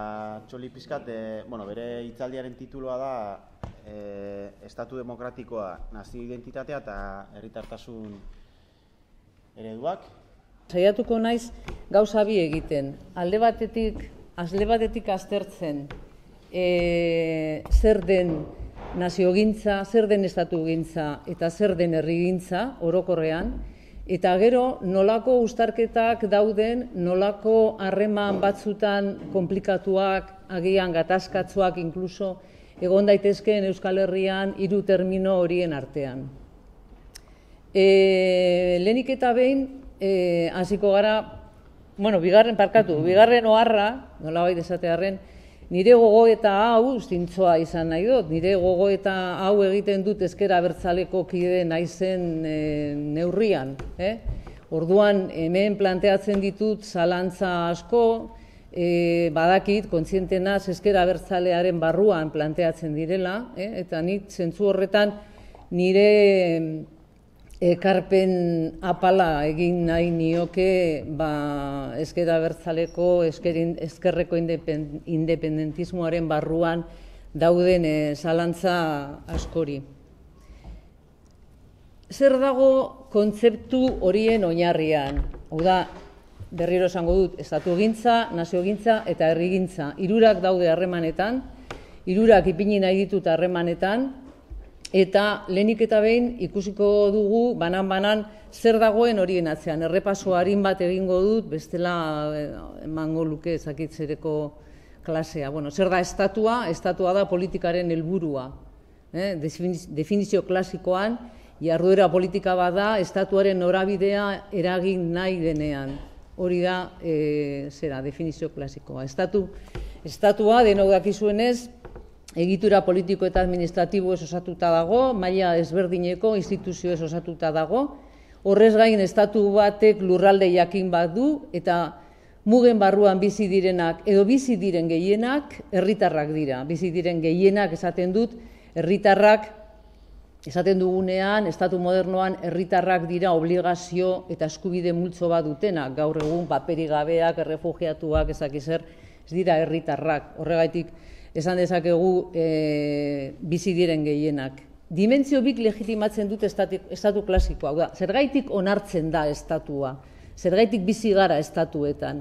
Txoli pizkat, bere hitzaldiaren titulua da Estatu demokratikoa, nazio identitatea eta herritartasun ereduak. Saiatuko naiz gauza bi egiten. Alde batetik aztertzen zer den naziogintza, zer den estatugintza eta zer den herrigintza orokorrean, eta gero nolako uztarketak dauden, nolako harreman batzutan komplikatuak, agian gatazkatzuak inkluso egon daitezkeen Euskal Herrian hiru termino horien artean. Lehenik eta behin, hasiko gara, bigarren oharra, nolabait esatearren, nire gogoeta hau, zintzoa izan nahi dut, nire gogoeta hau egiten dut ezker abertzaleko kide naizen neurrian. Orduan, hemen planteatzen ditut zalantza asko, badakit, kontziente naiz ezker abertzalearen barruan planteatzen direla, eta nik zentzu horretan nire ekarpen apala egin nahi nioke ezker abertzaleko, ezkerreko independentismoaren barruan dauden zalantza askori. Zer dago kontzeptu horien oinarrian? Hau da, berriro esango dut, estatugintza, naziogintza eta herrigintza. Hirurak daude harremanetan, hirurak ipini nahi ditut harremanetan, eta lehenik eta behin ikusiko dugu banan-banan zer dagoen horien atzean. Errepaso arin bat egingo dut, bestela emango luke ezakitzereko klasea. Zer da estatua? Estatua da politikaren helburua. Definizio klasikoan, jarduera politika bada, estatuaren norabidea eragin nahi denean. Hori da, definizio klasikoa. Estatua, denok dakizuenez, egitura politiko eta administratibo ez osatuta dago, maila ezberdineko instituzio ez osatuta dago, horrez gain estatu batek lurralde jakin bat du, eta mugen barruan bizi direnak edo bizi diren gehienak herritarrak dira. Bizi diren gehienak esaten dut, herritarrak esaten dugunean, estatu modernoan herritarrak dira obligazio eta eskubide multzo bat dutenak. Gaur egun paperik gabeak, errefugiatuak, ezakizer, ez dira herritarrak. Horregatik, esan dezakegu bizi diren gehienak. Dimentsio bik legitimatzen dut estatu klasikoa. Hau da, zergaitik onartzen da estatua, zergaitik bizi gara estatuetan.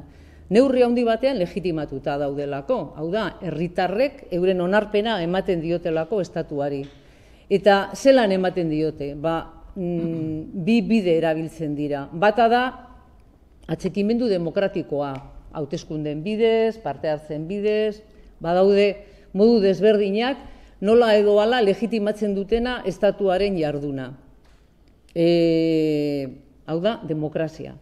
Neurri handi batean legitimatuta daudelako. Hau da, herritarrek euren onarpena ematen diotelako estatuari. Eta zelan ematen diote? Bi bide erabiltzen dira. Bata da, atxekimendu demokratikoa. Hauteskundeen bidez, parte hartzen bidez, badaude modu desberdinak, nola edo hala legitimatzen dutena estatuaren jarduna. Hau da, demokrazia,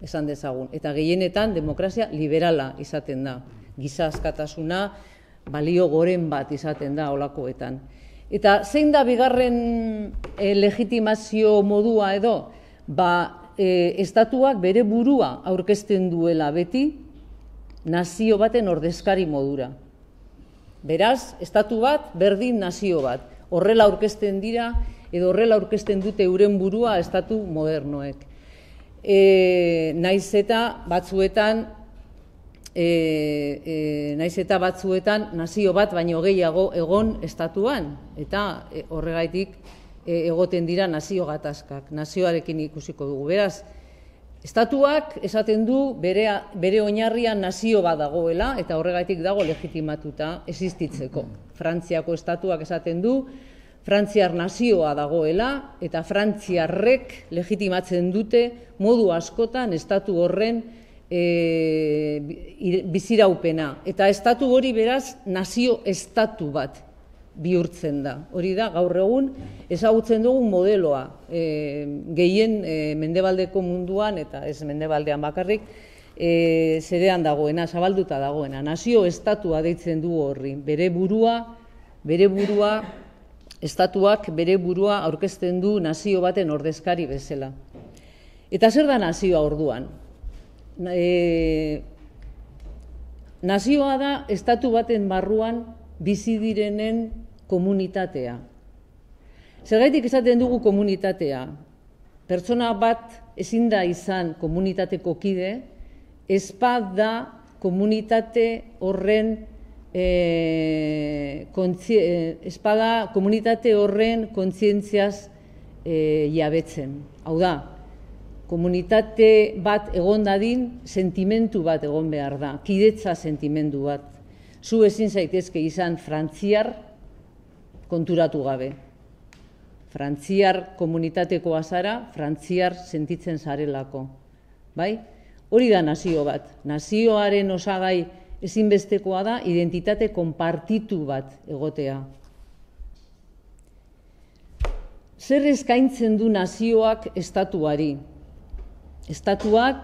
esan dezagun. Eta gehienetan demokrazia liberala izaten da. Giza askatasuna balio goren bat izaten da holakoetan. Eta zein da bigarren legitimazio modua edo? Estatuak bere burua aurkezten duela beti, nazio baten ordezkari modura. Beraz, estatu bat, berdin nazio bat. Horrela aurkezten dira, edo horrela aurkezten dute euren burua estatu modernoek. Naiz eta batzuetan nazio bat baino gehiago egon estatuan, eta horregaitik egoten dira nazio gatazkak, nazioarekin ikusiko dugu. Beraz, estatuak esaten du bere oinarrian nazio bat dagoela, eta horregaitik dago legitimatuta existitzeko. Frantziako estatuak esaten du, frantziar nazioa dagoela, eta frantziarrek legitimatzen dute modu askotan estatu horren biziraupena. Eta estatu hori beraz nazio estatu bat bihurtzen da. Hori da, gaur egun ezagutzen dugun modeloa. Gehien mendebaldeko munduan, eta ez mendebaldean bakarrik, zerean dagoena, zabalduta dagoena. Nazio estatua deitzen du horri. Bere burua, estatuak bere burua aurkezten du nazio baten ordezkari bezala. Eta zer da nazioa orduan? Nazioa da estatu baten barruan bizi direnen komunitatea. Zergaitik esaten dugu komunitatea? pertsona bat ezin da izan komunitateko kide, ez da komunitate horren kontzientziaz jabetzen. Hau da, komunitate bat egon dadin, sentimentu bat egon behar da, kidetza sentimendu bat. Zu ezin zaitezke izan frantziar konturatu gabe. Frantziar komunitatekoa zara, frantziar sentitzen zarelako. Bai? Hori da nazio bat. Nazioaren osagai ezinbestekoa da identitate konpartitu bat egotea. Zer eskaintzen du nazioak estatuari? Estatuak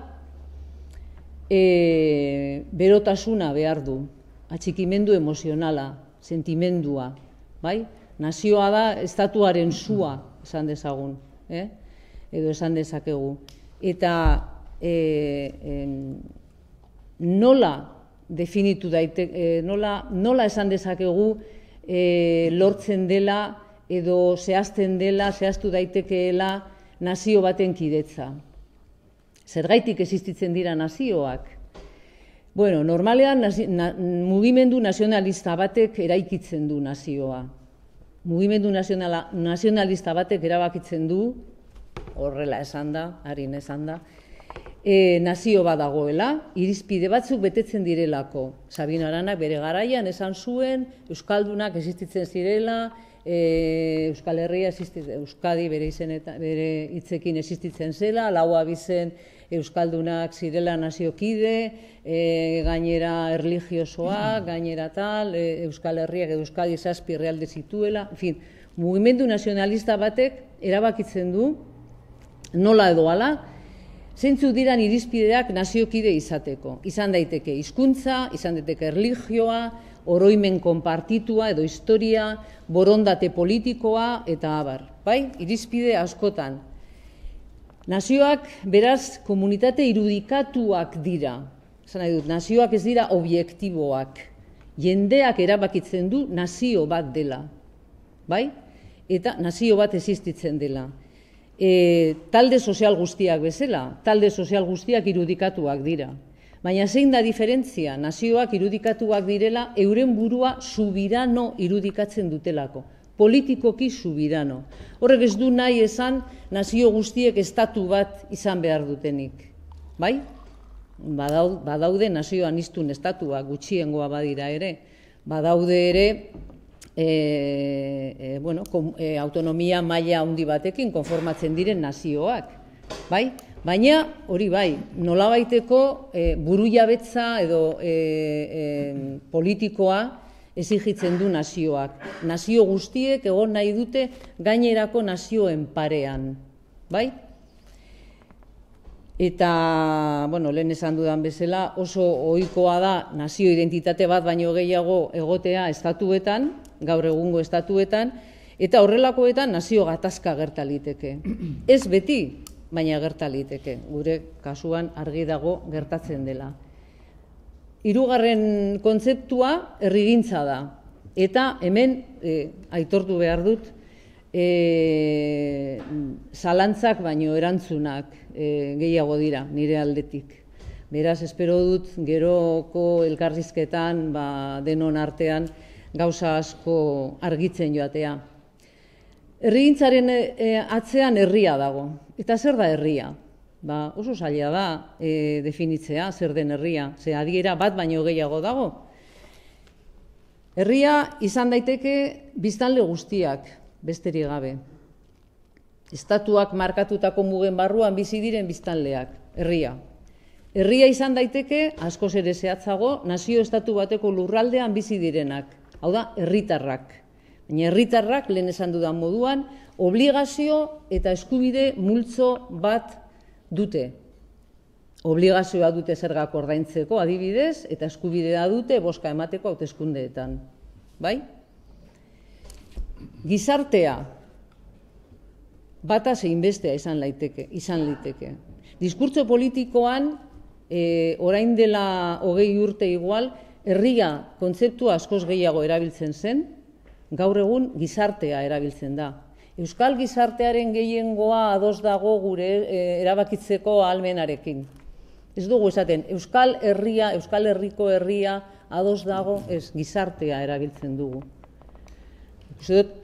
berotasuna behar du, atxikimendu emozionala, sentimendua, bai? Nazioa da estatuaren sua, esan dezagun, edo esan dezakegu. Eta nola definitu daiteke, nola esan dezakegu lortzen dela edo zehaztu daitekeela nazio baten kidetza. Zergaitik existitzen dira nazioak? Bueno, normalean mugimendu nazionalista batek eraikitzen du nazioa. Mugimendu nazionalista batek erabakitzen du, horrela esan da, harin esan da, nazio bat dagoela, irizpide batzuk betetzen direlako. Sabino Aranak bere garaian esan zuen, euskaldunak existitzen zirela, Euskal Herria, Euskadi bere hitzekin existitzen zela, lau abizen euskaldunak zirela naziokide, gainera erlijiosoa, gainera tal, Euskal Herriak edo Euskadi zazpi herrialde zituela, en fin, mugimendu nazionalista batek erabakitzen du, nola edo hala, zeintzuk diran irizpideak naziokide izateko. Izan daiteke hizkuntza, izan daiteke erlijioa, oroimen konpartitua edo historia, borondate politikoa eta abar. Bai? Irizpide askotan. Nazioak beraz komunitate irudikatuak dira. Esan nahi dut, nazioak ez dira objektiboak. Jendeak erabakitzen du nazio bat dela. Bai? Eta nazio bat existitzen dela. Talde sozial guztiak bezala, talde sozial guztiak irudikatuak dira. Baina zein da diferentzia? Nazioak irudikatuak direla, euren burua subirano irudikatzen dutelako. Politikoki subirano. Horrek ez du nahi esan nazio guztiek estatu bat izan behar dutenik. Bai? Badaude nazio aniztun estatuak gutxiengoa badira ere. Badaude ere autonomia maila handi batekin konformatzen diren nazioak. Bai? Baina, hori bai, nolabaiteko burujabetza edo politikoa exigitzen du nazioak. Nazio guztiek egon nahi dute gainerako nazioen parean. Bai? Eta, lehen esan dudan bezala, oso ohikoa da nazio identitate bat baino gehiago egotea estatuetan, gaur egungo estatuetan, eta horrelakoetan nazio gatazka gerta liteke. Ez beti, baina gerta liteke, gure kasuan argi dago gertatzen dela. Hirugarren kontzeptua herrigintza da, eta hemen aitortu behar dut zalantzak baino erantzunak gehiago dira nire aldetik. Beraz, espero dut geroko elkarrizketan denon artean gauza asko argitzen joatea. Herrigintzaren atzean herria dago. Eta zer da herria? Oso zaila da definitzea zer den herria, ze adiera bat baino gehiago dago. Herria izan daiteke biztanle guztiak, besterik gabe. Estatuak markatutako mugen barruan bizi diren biztanleak, herria. Herria izan daiteke, askoz ere zehatzago, nazio estatu bateko lurraldean bizi direnak, hau da, herritarrak. Baina herritarrak, lehen esan dudan moduan, obligazio eta eskubide multzo bat dute. Obligazioa dute zergak ordaintzeko adibidez, eta eskubidea dute boska emateko hauteskundeetan. Bai? Gizartea, bata zein bestea izan liteke. Diskurtso politikoan, orain dela 20 urte igual, herria kontzeptua askoz gehiago erabiltzen zen, gaur egun gizartea erabiltzen da. Euskal gizartearen gehiengoa ados dago gure erabakitzeko ahalmenarekin. Ez dugu esaten, Euskal Herriko herria ados dago, ez, gizartea erabiltzen dugu. Uste dut,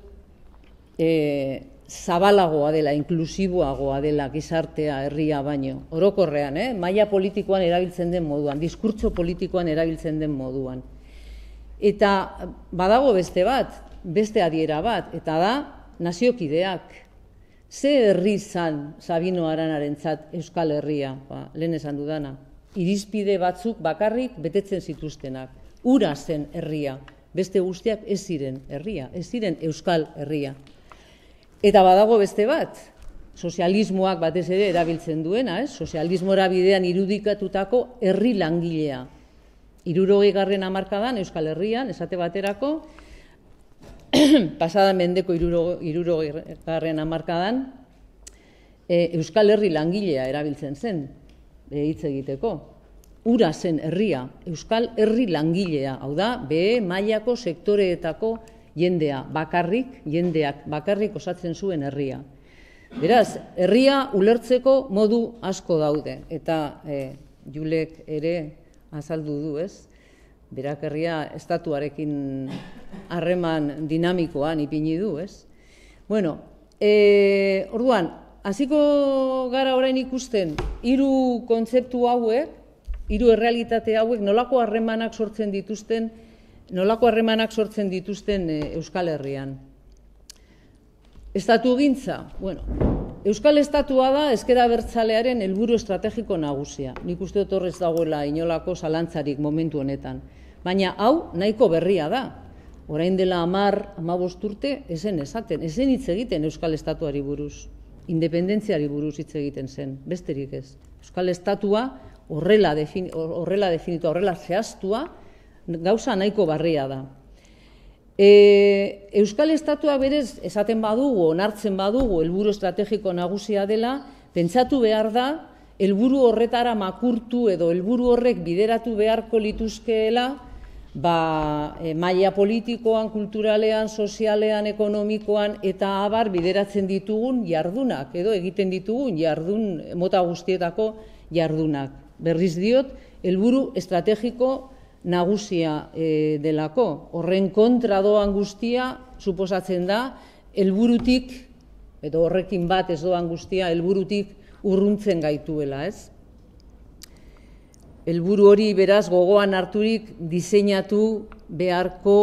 zabalagoa dela, inklusiboagoa dela gizartea, herria baino. Orokorrean, maila politikoan erabiltzen den moduan, diskurtso politikoan erabiltzen den moduan. Eta badago beste bat, beste adiera bat, eta da naziokideak. Ze herri zan Sabino Aranarentzat Euskal Herria, lehen esan dudana. Irizpide batzuk bakarrik betetzen zituztenak. Hura zen herria, beste guztiak ez ziren herria, ez ziren Euskal Herria. Eta badago beste bat, sozialismoak batez ere erabiltzen duena, sozialismora bidean irudikatutako herri langilea. 60. hamarkadan Euskal Herrian, esate baterako, pasada mendeko 60. hamarkadan, Euskal Herri langilea erabiltzen zen, hitz egiteko. Hura zen herria, Euskal Herri langilea, hau da, behe mailako sektoreetako jendeak bakarrik osatzen zuen herria. Beraz, herria ulertzeko modu asko daude, eta Julek ere azaldu du, ez? Berak herria estatuarekin harreman dinamikoan ipini du, ez? Bueno, orduan, hasiko gara orain ikusten, hiru kontzeptu hauek, hiru errealitate hauek, nolako harremanak sortzen dituzten Euskal Herrian. Estatugintza, bueno, Euskal Estatua da ezker abertzalearen helburu estrategiko nagusia. Nik uste dut horrez dagoela inolako zalantzarik momentu honetan. Baina hau nahiko berria da. Orain dela 10-15 urte ezen hitz egiten Euskal Estatuari buruz. Independentziari buruz hitz egiten zen, besterik ez. Euskal Estatua horrela zehaztua, gauza nahiko barria da. Euskal Estatua berez esaten badugu, onartzen badugu, helburu estrategiko nagusia dela, pentsatu behar da, helburu horretara makurtu edo helburu horrek bideratu beharko lituzkeela, maila politikoan, kulturalean, sozialean, ekonomikoan eta abar bideratzen ditugun jardunak, edo egiten ditugun jardun, mota guztietako jardunak. Berriz diot, helburu estrategiko nagusia delako. Horren kontra doan guztia, suposatzen da, helburutik, edo horrekin bat ez doan guztia, helburutik urruntzen gaituela, ez? Helburu hori beraz gogoan harturik diseinatu beharko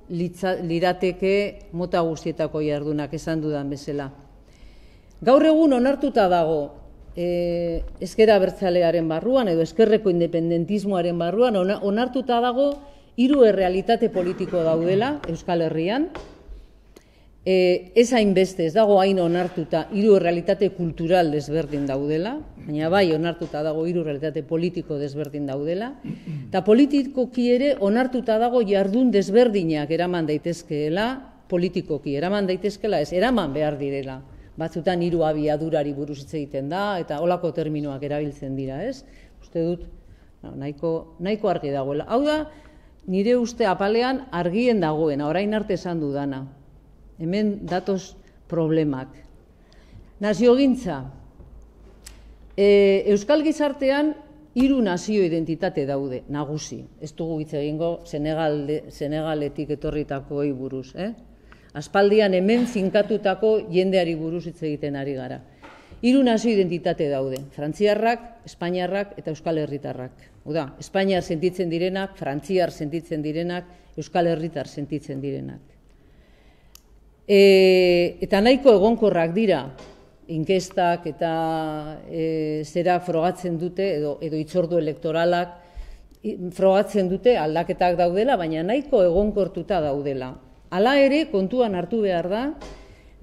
lirateke mota guztietako jardunak esan dudan bezala. Gaur egun onartuta dago, ezker abertzalearen barruan edo ezkerreko independentismoaren barruan onartuta dago 3 errealitate politiko daudela Euskal Herrian. Ez hainbeste, ez dago hain onartuta 3 errealitate kultural desberdin daudela, baina bai onartuta dago 3 errealitate politiko desberdin daudela, eta politikoki ere onartuta dago jardun desberdinak eraman daitezkeela, politikoki eraman daitezkeela, ez eraman behar direla. Batzutan 3 abiadurari buruz hitz egiten da, eta holako terminoak erabiltzen dira, ez? Uste dut, nahiko argi dagoela. Hau da, nire uste apalean argien dagoena, orain arte esan dudana. Hemen datoz problemak. Naziogintza. Euskal gizartean 3 nazio identitate daude, nagusi. Ez dugu hitz egingo Senegaletik etorritakoei buruz, Aspaldian hemen finkatutako jendeari buruz hitz egiten ari gara. 3 nazio identitate daude, frantziarrak, espainiarrak eta euskal herritarrak. Oda, espainiar sentitzen direnak, frantziar sentitzen direnak, euskal herritar sentitzen direnak. Eta nahiko egonkorrak dira, inkestak eta zera frogatzen dute, edo hitzordu elektoralak frogatzen dute aldaketak daudela, baina nahiko egonkortuta daudela. Hala ere, kontuan hartu behar da,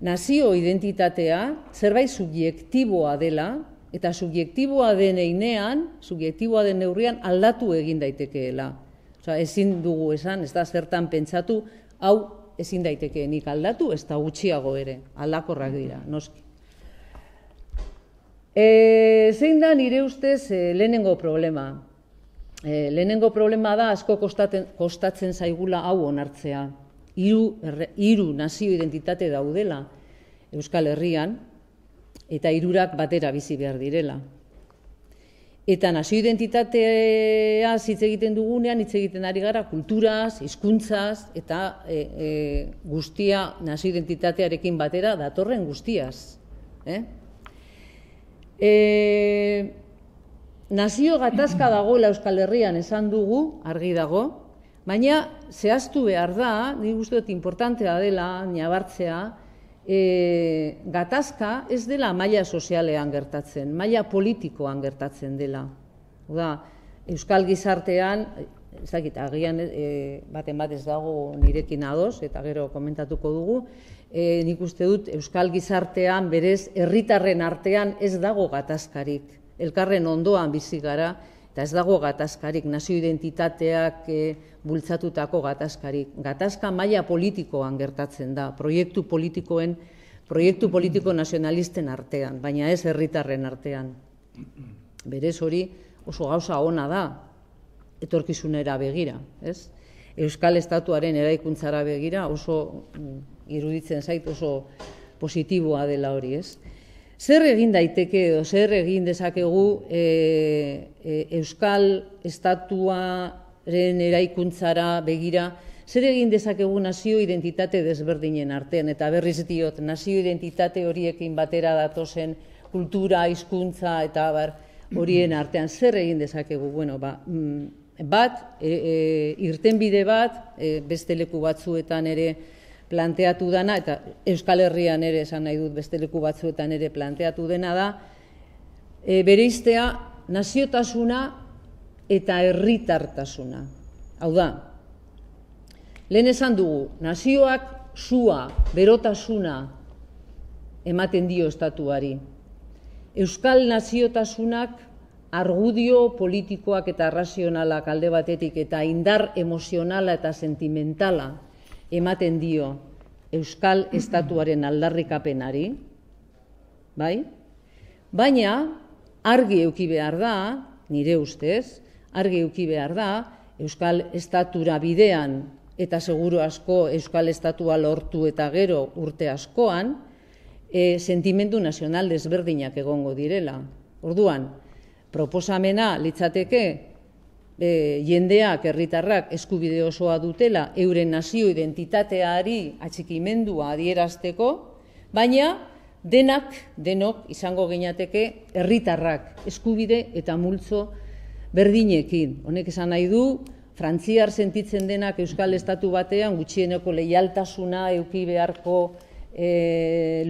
nazio identitatea zerbait subjektiboa dela, eta subjektiboa den heinean, subjektiboa den neurrian aldatu egin daitekeela. Osea, ezin dugu esan, ez da zertan pentsatu, hau ezin daitekeenik aldatu, ez da gutxiago ere, aldakorrak dira, noski. Zein da nire ustez lehenengo problema? Lehenengo problema da asko kostatzen zaigula hau onartzea. 3 nazio identitate daudela. Euskal Herrian, eta hirurak batera bizi behar direla. Eta nazio identitatea hitz egiten dugunean, hitz egiten ari gara kulturaz, hizkuntzaz, eta guztia nazio identitatearekin batera datorren guztiaz. Nazio gatazka dagoela Euskal Herrian esan dugu, argi dago, baina zehaztu behar da, nik uste dut importantea dela, nabartzea, gatazka ez dela maila sozialean gertatzen, maila politikoan gertatzen dela. Euskal gizartean, ez dakit, agian baten bat ez dago nirekin ados, eta gero komentatuko dugu, nik uste dut Euskal gizartean berez herritarren artean ez dago gatazkarik. Elkarren ondoan bizi gara, eta ez dago gatazkarik, nazio identitateak bultzatutako gatazkarik. Gatazka maila politikoan gertatzen da, proiektu politiko nazionalisten artean, baina ez herritarren artean. Berez hori oso gauza ona da, etorkizunera begira. Euskal Estatuaren eraikuntzara begira oso iruditzen zait oso positiboa dela hori. Zer egin daiteke edo zer egin dezakegu Euskal Estatuaren eraikuntzara begira, zer egin dezakegu nazio identitate desberdinen artean, eta berriz diot, nazio identitate horiekin batera datozen kultura, hizkuntza eta horien artean, zer egin dezakegu? Irtenbide bat, beste leku batzuetan ere planteatu dena, eta Euskal Herrian ere esan nahi dut beste leku batzuetan ere planteatu dena da, bereiztea naziotasuna eta herritartasuna. Hau da, lehen esan dugu, nazioak sua, berotasuna ematen dio estatuari. Euskal naziotasunak argudio politikoak eta razionalak alde batetik eta indar emozionala eta sentimentala ematen dio Euskal Estatuaren aldarrikapenari, baina argi eduki behar da, nire ustez, argi eduki behar da, Euskal Estatura bidean eta seguru asko Euskal Estatua lortu eta gero urte askoan, sentimendu nazional desberdinak egongo direla. Orduan, proposamena litzateke, jendeak, herritarrak eskubide osoa dutela euren nazio identitateari atxikimendua adierazteko, baina denok izango ginateke herritarrak eskubide eta multzo berdinekin. Honek esan nahi du, frantziar sentitzen denak Euskal Estatu batean gutxieneko leialtasuna eduki beharko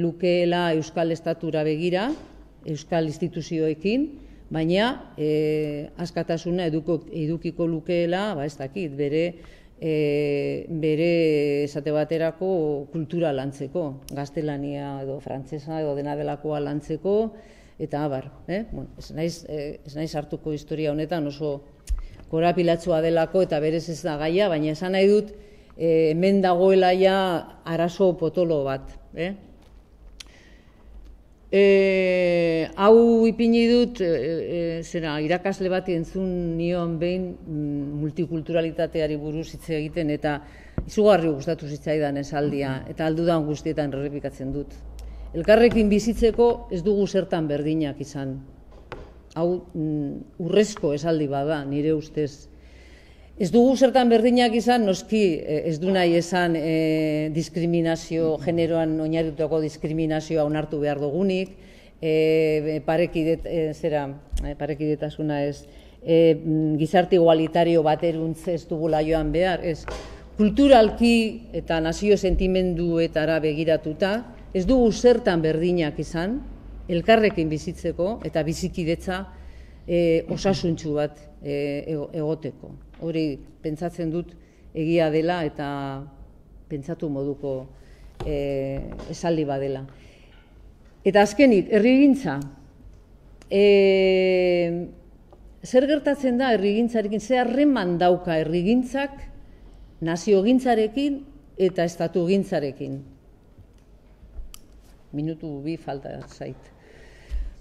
lukeela Euskal Estatura begira, Euskal instituzioekin, baina askatasuna edukiko lukeela, ez dakit, bere esate baterako kultura lantzeko, gaztelania edo frantsesa edo dena delakoa lantzeko, eta abar. Ez naiz hartuko historia honetan oso korapilatsua delako eta berez ez da gaia, baina esan nahi dut hemen dagoela ja arazo potolo bat. Hau ipini dut, irakasle bat entzun nion behin multikulturalitateari buruz hitz egiten, eta izugarri gustatu zitzaidan esaldia, eta aldudan guztietan errepikatzen dut. Elkarrekin bizitzeko ez dugu zertan berdinak izan. Hau urrezko esaldi bada, nire ustez. Ez dugu zertan berdinak izan, noski ez du nahi esan diskriminazio, generoan oinarritutako diskriminazioa onartu behar dugunik, parekidetasuna ez, gizarte igualitario bateruntz ez dugula joan behar, ez. Kulturalki eta nazio sentimenduetara begiratuta, ez dugu zertan berdinak izan, elkarrekin bizitzeko eta bizikidetza osasuntsu bat egoteko. Hori pentsatzen dut egia dela eta pentsatu moduko esaldi badela. Eta azkenik, herrigintza. Zer gertatzen da herrigintzarekin, ze harreman dauka herrigintzak naziogintzarekin eta estatugintzarekin. Minutu bi falta zait.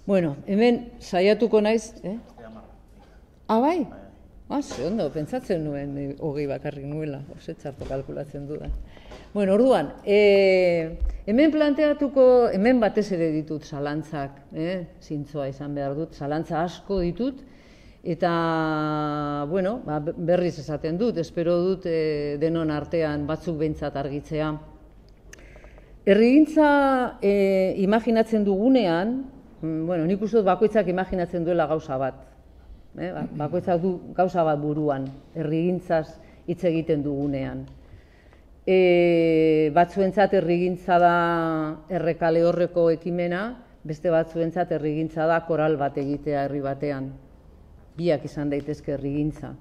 Bueno, hemen saiatuko naiz. Bai? Ze ondo, pentsatzen nuen 20 bakarrik nuela, oso txarto kalkulatzen dudan. Bueno, orduan, hemen planteatuko, hemen batez ere ditut zalantzak, zintzoa izan behar dut, zalantza asko ditut, eta, bueno, berriz esaten dut, espero dut denon artean batzuk behintzat argitzea. Herrigintza imaginatzen dugunean, bueno, nik uste dut bakoitzak imaginatzen duela gauza bat. Bakoitzak du gauza bat buruan, herrigintzaz hitz egiten dugunean. Batzuentzat herrigintza da Errekale Horreko ekimena, beste batzuentzat herrigintza da koral bat egitea herri batean. Biak izan daitezke herrigintza.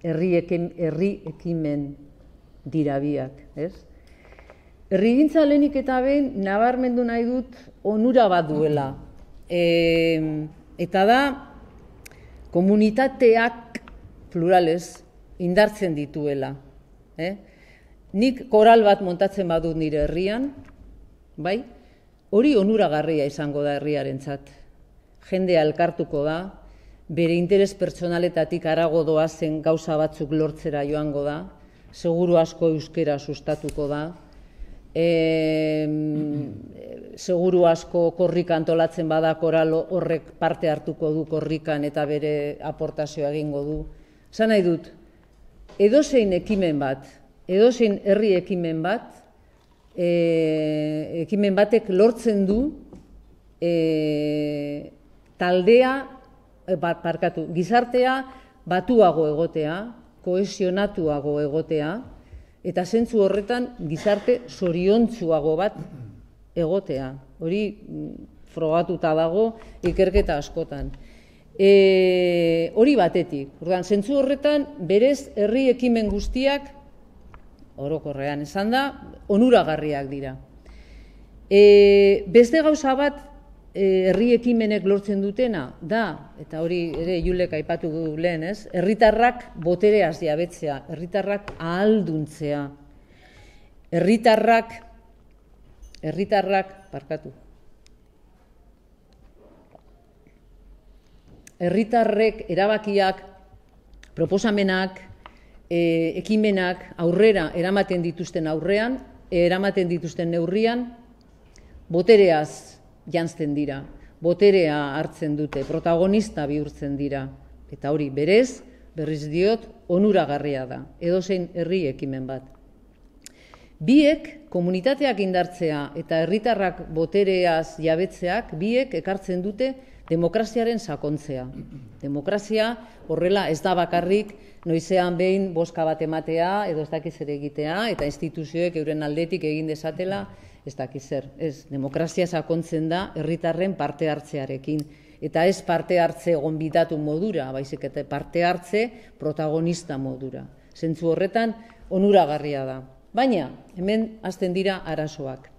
Herri ekimen dira biak, ez? Herrigintza lehenik eta behin nabarmendu nahi dut onura bat duela. Eta da, komunitateak plurales indartzen dituela. Nik koral bat montatzen badut nire herrian, bai? Hori onuragarria izango da herriarentzat. Jendea elkartuko da, bere interes pertsonaletatik harago doazen gauza batzuk lortzera joango da, seguru asko euskera sustatuko da, seguru asko korrika antolatzen bada koral horrek parte hartuko du korrikan eta bere aportazioa egingo du. Esan nahi dut, edozein ekimen bat, edozein herri ekimen bat, ekimen batek lortzen du gizartea batuago egotea, kohesionatuago egotea, eta zentzu horretan gizarte zoriontsuago bat egotea. Hori frogatuta dago ikerketa askotan. Hori batetik. Orduan, zentzu horretan berez herri ekimen guztiak, orokorrean esan da, onuragarriak dira. Beste gauza bat herri ekimenek lortzen dutena da, eta hori ere Julek aipatu du lehen, ez? Herritarrak botereaz jabetzea, herritarrak ahalduntzea. Herritarrak, herritarrek erabakiak, proposamenak, ekimenak aurrera eramaten dituzten neurrian, botereaz janzten dira, boterea hartzen dute, protagonista bihurtzen dira. Eta hori berez diot, onuragarria da, edozein herri ekimen bat. Biek, komunitateak indartzea eta herritarrak botereaz jabetzeak, biek ekartzen dute demokraziaren sakontzea. Demokrazia horrela ez da bakarrik noizean behin bozka bat ematea edo ez dakiz ere egitea eta instituzioek euren aldetik egin dezatela ez dakiz zer. Ez, demokrazia sakontzen da herritarren parte hartzearekin. Eta ez parte hartze gonbidatu modura, baizik eta parte hartze protagonista modura. Zentzu horretan onuragarria da. Baina, hemen hasten dira arazoak.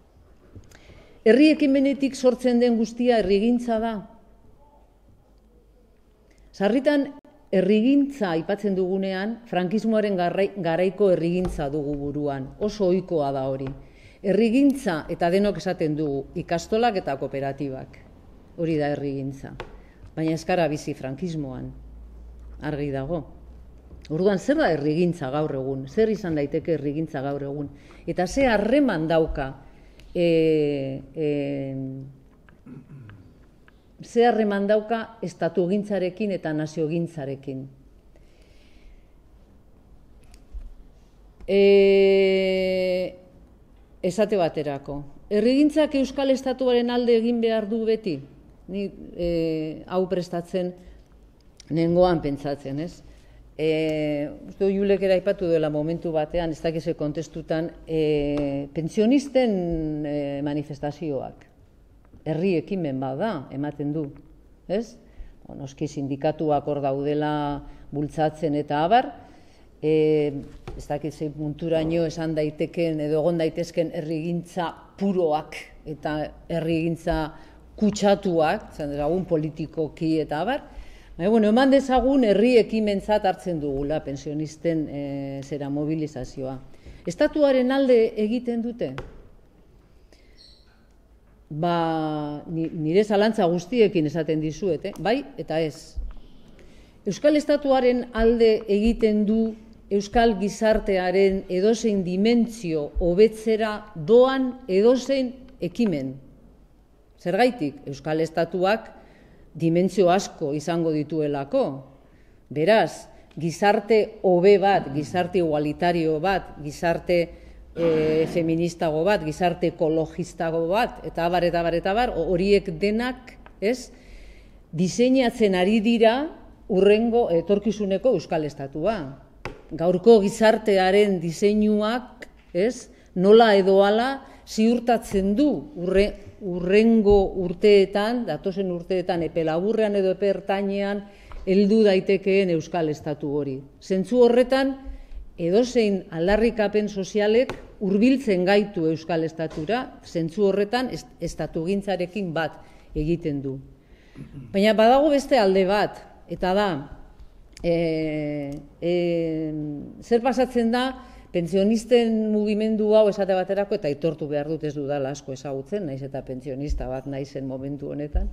Herri ekimenetik sortzen den guztia herrigintza da. Sarritan herrigintza aipatzen dugunean, frankismoaren garaiko herrigintza dugu buruan. Oso ohikoa da hori. Herrigintza eta denok esaten dugu, ikastolak eta kooperatibak. Hori da herrigintza. Baina ez gara bizi frankismoan. Argi dago. Orduan, zer da herrigintza gaur egun? Zer izan daiteke herrigintza gaur egun? Eta ze harreman dauka estatugintzarekin eta naziogintzarekin. Esate baterako. Herrigintzak Euskal Estatuaren alde egin behar du beti? Ni hau prestatzen nengoan pentsatzen, ez? Uste Julek ere aipatu dela momentu batean, ez dakize kontestutan, pentsionisten manifestazioak. Herri ekimen bada, ematen du, ez? Noski sindikatuak hor daudela bultzatzen eta abar, ez dakize punturaino esan daiteken edo egon daitezken herrigintza puroak eta herrigintza kutsatuak, zan dezagun politikoki eta abar, eman dezagun herri ekimentzat hartzen dugula pensionisten zera mobilizazioa. Estatuaren alde egiten dute? Nire zalantza guztiekin esaten dizuet, bai eta ez. Euskal Estatuaren alde egiten du Euskal gizartearen edozein dimentsio hobetzera doan edozein ekimen. Zergaitik, Euskal Estatuak dimentsio asko izango dituelako. Beraz, gizarte hobe bat, gizarte igualitario bat, gizarte feministago bat, gizarte ekologistago bat, eta abar, horiek denak, diseinatzen ari dira hurrengo etorkizuneko Euskal Estatua. Gaurko gizartearen diseinuak, nola edo hala ziurtatzen du hurrengo urteetan, datozen urteetan, epe laburrean edo epe ertainean, heldu daitekeen Euskal Estatu hori. Zentzu horretan, edozein aldarrikapen sozialek hurbiltzen gaitu Euskal Estatura, zentzu horretan estatugintzarekin bat egiten du. Baina badago beste alde bat, eta da, zer pasatzen da, pentsionisten mugimendu hau esate baterako, eta aitortu behar dut ez dudala asko ezagutzen, naiz eta pentsionista bat naizen momentu honetan.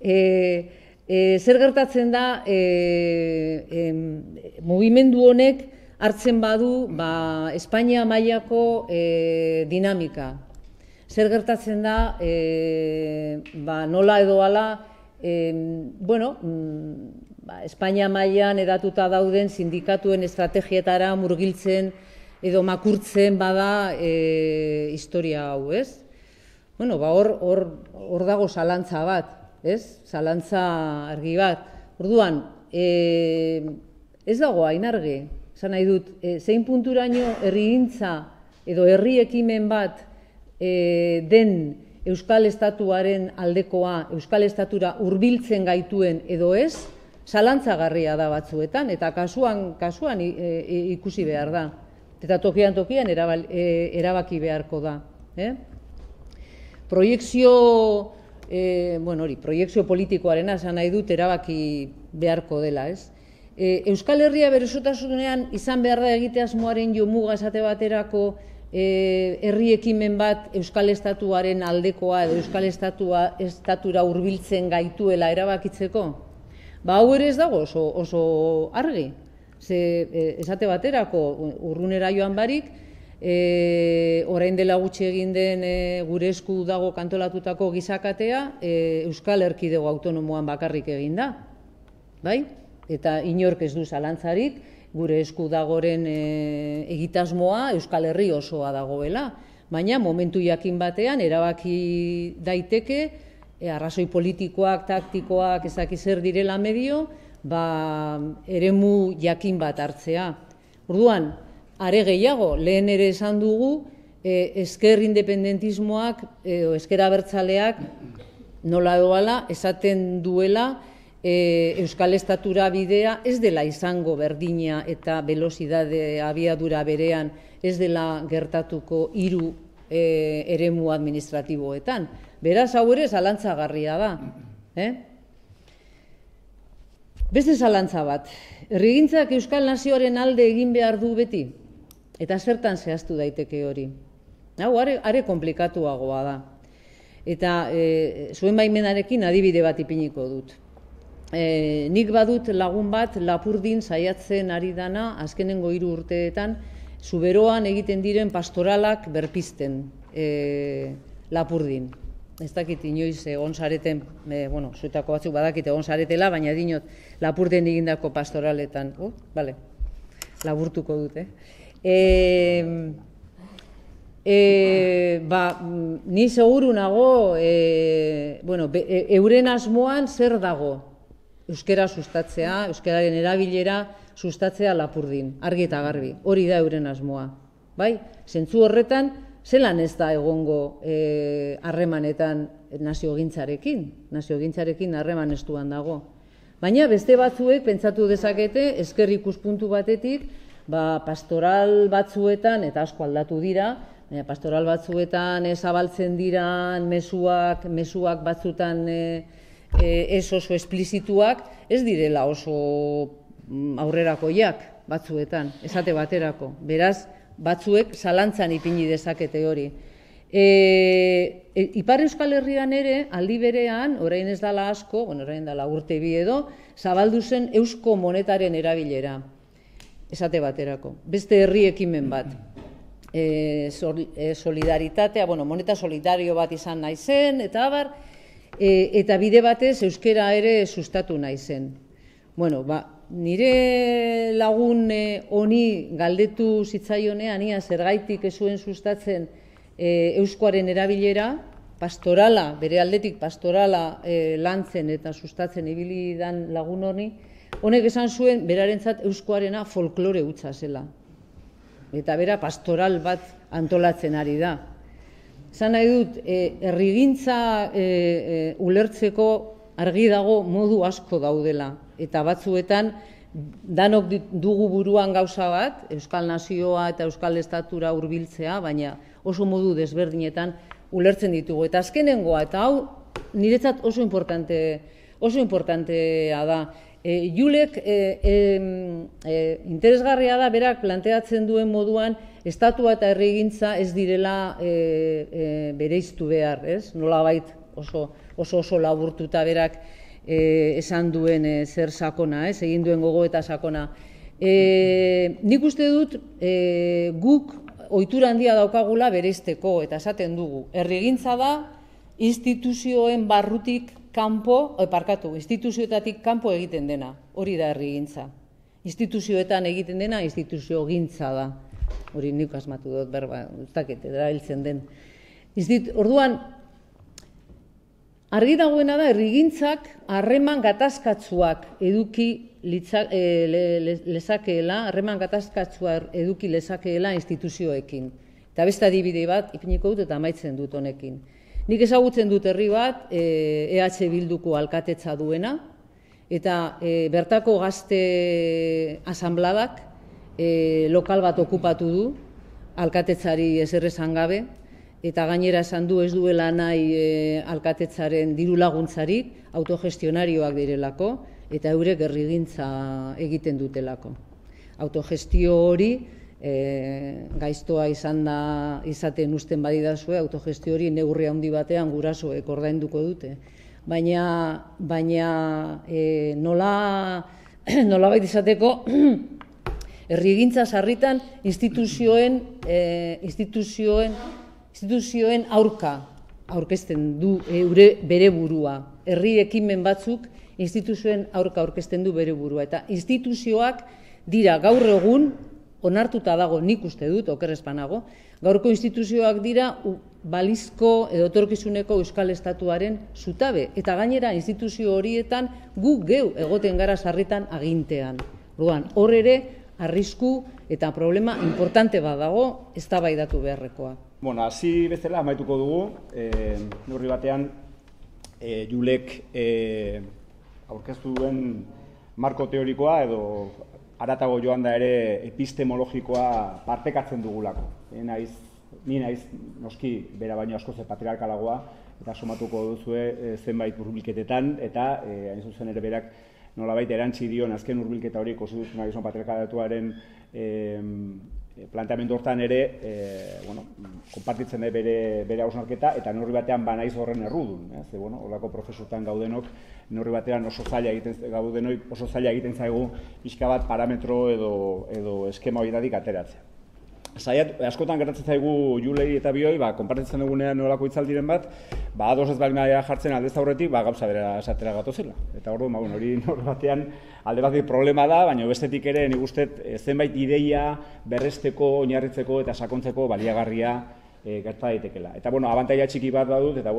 Zer gertatzen da, mugimendu honek hartzen badu Espainia mailako dinamika. Zer gertatzen da, nola edo hala, Espainia mailan edatuta dauden sindikatuen estrategietara murgiltzen edo makurtzen bada historia hau, ez? Hor dago zalantza bat, ez? Zalantza argi bat. Orduan, ez dago hain argi, esan nahi dut, zein punturaino herrigintza edo herri ekimen bat den Euskal Estatuaren aldekoa, Euskal Estatura hurbiltzen gaituen edo ez, zalantzagarria da batzuetan, eta kasuan ikusi behar da. Eta tokian erabaki beharko da. Proiekzio politikoarena esan nahi dut erabaki beharko dela, ez? Euskal Herria bere osotasunean izan behar da egite asmoaren jomuga esate baterako herri ekimen bat Euskal Estatuaren aldekoa edo Euskal Estatura hurbiltzen gaituela erabakitzeko? Hau ere ez dago oso argi. Esate baterako urrunera joan barik, orain dela gutxi egin den gure esku dago kantolatutako gizakatea Euskal Erkidego autonomoan bakarrik egin da. Bai? Eta inork ez du zalantzarik, gure esku dagoren egitasmoa Euskal Herri osoa dagoela. Baina momentu jakin batean erabaki daiteke, arrazoi politikoak, taktikoak, ezaki zer direla medio, eremu jakin bat hartzea. Orduan, are gehiago, lehen ere esan dugu, ezker independentismoak, ezker abertzaleak, nola doala, esaten duela, Euskal Estatura bidea ez dela izango berdina eta velozidade abiadura berean ez dela gertatuko 3 eremu administratiboetan. Beraz, hau ere zalantzagarria da. Beste zalantza bat, herrigintzak Euskal Nazioaren alde egin behar du beti, eta zertan zehaztu daiteke hori. Hau, are komplikatuagoa da. Eta zuen baimenarekin adibide bat ipiniko dut. Nik badut lagun bat Lapurdin saiatzen ari dana azkenengo 3 urteetan Zuberoan egiten diren pastoralak berpizten Lapurdin. Ez dakit inoiz egon zareten, zuetako batzuk badakit egon zaretela, baina dinot Lapurdin egindako pastoraletan. Laburtuko dut, ni seguru nago, euren asmoan zer dago? Euskera sustatzea, euskararen erabilera sustatzea Lapurdin, argi eta garbi, hori da euren asmoa. Zentzu horretan, zelan ez da egongo harremanetan naziogintzarekin harreman estuan dago. Baina beste batzuek pentsatu dezakete, ezker ikuspuntu batetik, pastoral batzuetan, eta asko aldatu dira, pastoral batzuetan zabaltzen diran mezuak batzutan ez oso esplizituak, ez direla oso aurrerakoiak batzuetan, esate baterako. Beraz, batzuek zalantzan ipini dezakete hori. Ipar Euskal Herrian ere, aldi berean, orain ez dala asko, orain dala urte bi edo, zabaldu zen eusko monetaren erabilera, esate baterako. Beste herri ekimen bat. Solidaritatea, moneta solidario bat izan nahi zen, eta abar, eta bide batez euskera ere sustatu nahi zen. Nire lagun honi galdetu zitzaionean, ia zergaitik ez zuen sustatzen euskoaren erabilera, pastorala, bere aldetik pastorala lantzen eta sustatzen ibili dan lagun honi, honek esan zuen berarentzat euskoarena folklore hutsa zela. Eta bera pastoral bat antolatzen ari da. Esan nahi dut, herrigintza ulertzeko argi dago modu asko daudela. Eta batzuetan, danok dugu buruan gauza bat, Euskal Nazioa eta Euskal Estatura hurbiltzea, baina oso modu desberdinetan ulertzen ditugu. Eta azkenengoa, eta hau niretzat oso importantea da. Julek interesgarria da, berak planteatzen duen moduan, estatua eta herrigintza ez direla bereiztu behar, ez? Nolabait oso laburtuta berak esan duen zer sakona, egin duen gogo eta sakona. Nik uste dut guk ohitura handia daukagula bereizteko, eta esaten dugu. Herrigintza da instituzioen barrutik instituzioetatik kanpo egiten dena, hori da herrigintza. Instituzioetan egiten dena, instituzio gintza da. Hori nik asmatu dut, berba, ez dakit, erabiltzen den. Orduan, argi dagoena da, herrigintzak harreman gatazkatsuak eduki lezakeela instituzioekin. Eta beste adibide bat, ipiniko dut eta amaitzen dut honekin. Nik ezagutzen dut herri bat, EH Bilduko alkatetza duena, eta bertako gazte asanbladak lokal bat okupatu du, alkatetzari ezer esan gabe, eta gainera esan du ez duela nahi alkatetzaren diru laguntzarik, autogestionarioak direlako, eta eurek herrigintza egiten dutelako. Autogestio hori, gaiztoa izaten usten badidazue, autogestio hori neurri handi batean gurasoek ordainduko dute. Baina nolabait izateko, herrigintza sarritan instituzioen aurka aurkezten du bere burua. Herri ekimen batzuk instituzioen aurka aurkezten du bere burua. Eta instituzioak dira gaur egun, onartuta dago nik uste dut, oker ez banago, gaurko instituzioak dira balizko edo etorkizuneko Euskal Estatuaren zutabe. Eta gainera instituzio horietan gu geu egoten gara sarritan agintean. Orduan, hor ere, arrisku eta problema importante bat dago, eztabaidatu beharrekoa. Hasi bezala amaituko dugu, neurri batean, Julek aurkeztu duen marko teorikoa edo haratago joan da ere epistemologikoa partekatzen dugulako. Ni naiz noski bera baino askoz patriarkalagoa eta somatuko duzue zenbait hurbilketetan eta hain zuzen ere berak nolabait erantzi dion azken hurbilketa hori konstituzionalismo patriarkatuaren planteamendu hortan ere konpartitzen da bere hausnarketa eta neurri batean banaiz horren errudun. Horrelako prozesutan gaudenok neurri batean oso zaila egiten zaigu pixka bat parametro edo eskema horietatik ateratzea. Askotan gertatzen zaigu Julei eta bioi, konpartitzen dugunean nolako hitzaldiren bat, ados ez baldin jartzen aldez aurretik, gauza bera esatera gatozela. Eta orduan, hori neurri batean alde batetik problema da, baina bestetik ere nik uste zenbait ideia berresteko, oinarritzeko eta sakontzeko baliagarria gerta daitekeela. Eta abantaila txiki bat badut, eta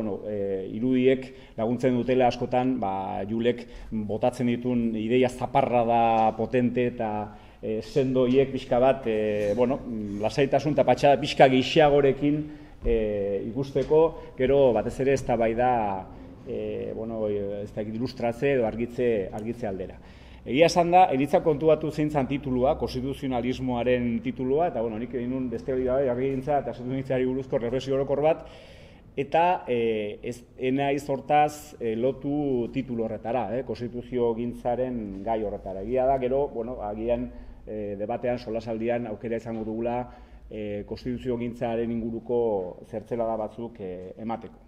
irudiek laguntzen dutela askotan, Julek botatzen ditun ideia zaparra da potente eta sendoiek pixka bat, lasaitasun eta patxada pixka gehiagorekin ikusteko, gero batez ere eztabaida ilustratze edo argitze aldera. Egia esan da, eritzak kontubatu zeintzan titulua, konstituzionalismoaren titulua, eta nik egin nun beste hori da, herrigintza eta konstituzionalitateari buruzko erreflexio orokor bat, eta enaiz hortaz lotu titulu horretara, konstituzio gintzaren gai horretara. Egia da, gero, agian debatean, solasaldian, aukera izango dugula, konstituziogintzaren inguruko zertzelada batzuk emateko.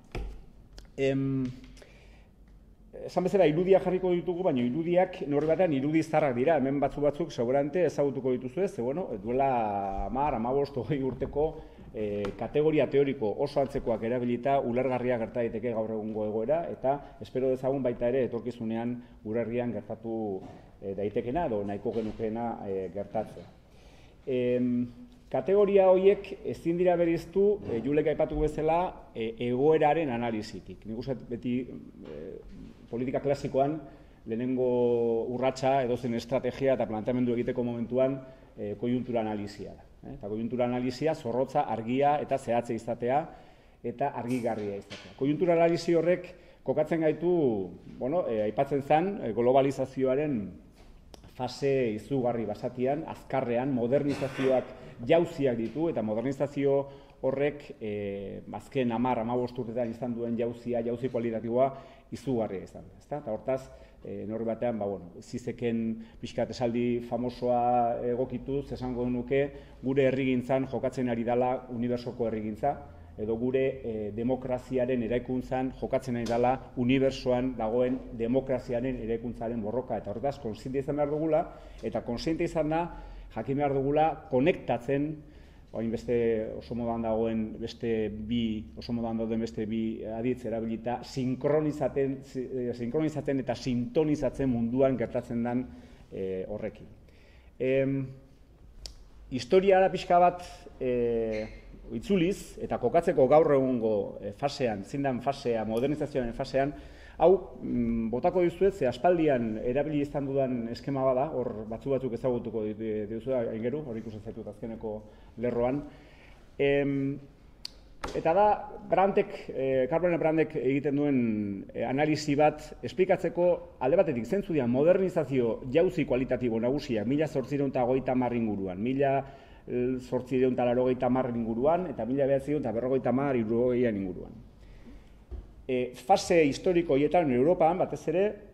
Esan bezala, irudiak jarriko ditugu, baina irudiak neurri batean irudi zaharrak dira. Hemen batzuk seguramente ezagutuko dituzu ez, duela 10, 15, 20 urteko kategoria teoriko oso antzekoak erabilita ulergarria gerta daiteke gaur egungo egoera, eta espero dezagun baita ere etorkizunean gure herrian gertatu daitekena edo nahiko genukeena gertatzea. Kategoria horiek ezin dira bereiztu, Julek aipatu bezala, egoeraren analizitik. Nik uste beti politika klasikoan lehenengo urratsa edozen estrategia eta planteamendu egiteko momentuan koiuntura analizia da. Eta koiuntura analizia zorrotza, argia eta zehatza izatea eta argigarria izatea. Koiuntura analizi horrek kokatzen gaitu, aipatzen zen, globalizazioaren fase izugarri basatian, azkarrean, modernizazioak jauziak ditu, eta modernizazio horrek azken 10-15 urtetan izan duen jauzi kualitatiboa izugarria izan da. Eta hortaz, neurri batean, zizeken pixkat esaldi famosoa egokituz, esango nuke, gure herrigintzan jokatzen ari dela unibertsoko herrigintza, edo gure demokraziaren eraikuntzan jokatzen ari dela unibertsoan dagoen demokraziaren eraikuntzaren borroka. Eta hortaz, konsiente izan behar dugula, eta konsiente izan da, jakin behar dugula, konektatzen, beste oso modan dagoen beste bi aditz erabilita, sinkronizatzen eta sintonizatzen munduan gertatzen den horrekin. Historiara pixka bat itzuliz, eta kokatzeko gaur egungo fasean, zindan fasea, modernizazioaren fasean, hau, botako dizuet, ze aspaldian erabili izan dudan eskema bada, hor batzuk ezagutuko dituzu aingeru, hor ikusten zaitut azkeneko lerroan. Eta da, Karl Brandtek egiten duen analisi bat, esplikatzeko alde batetik zentzu dian modernizazio jauzi kualitatibo nagusiak 1830 inguruan, 1880 inguruan, eta 1950 inguruan. Fase historiko horietan Europan, batez ere,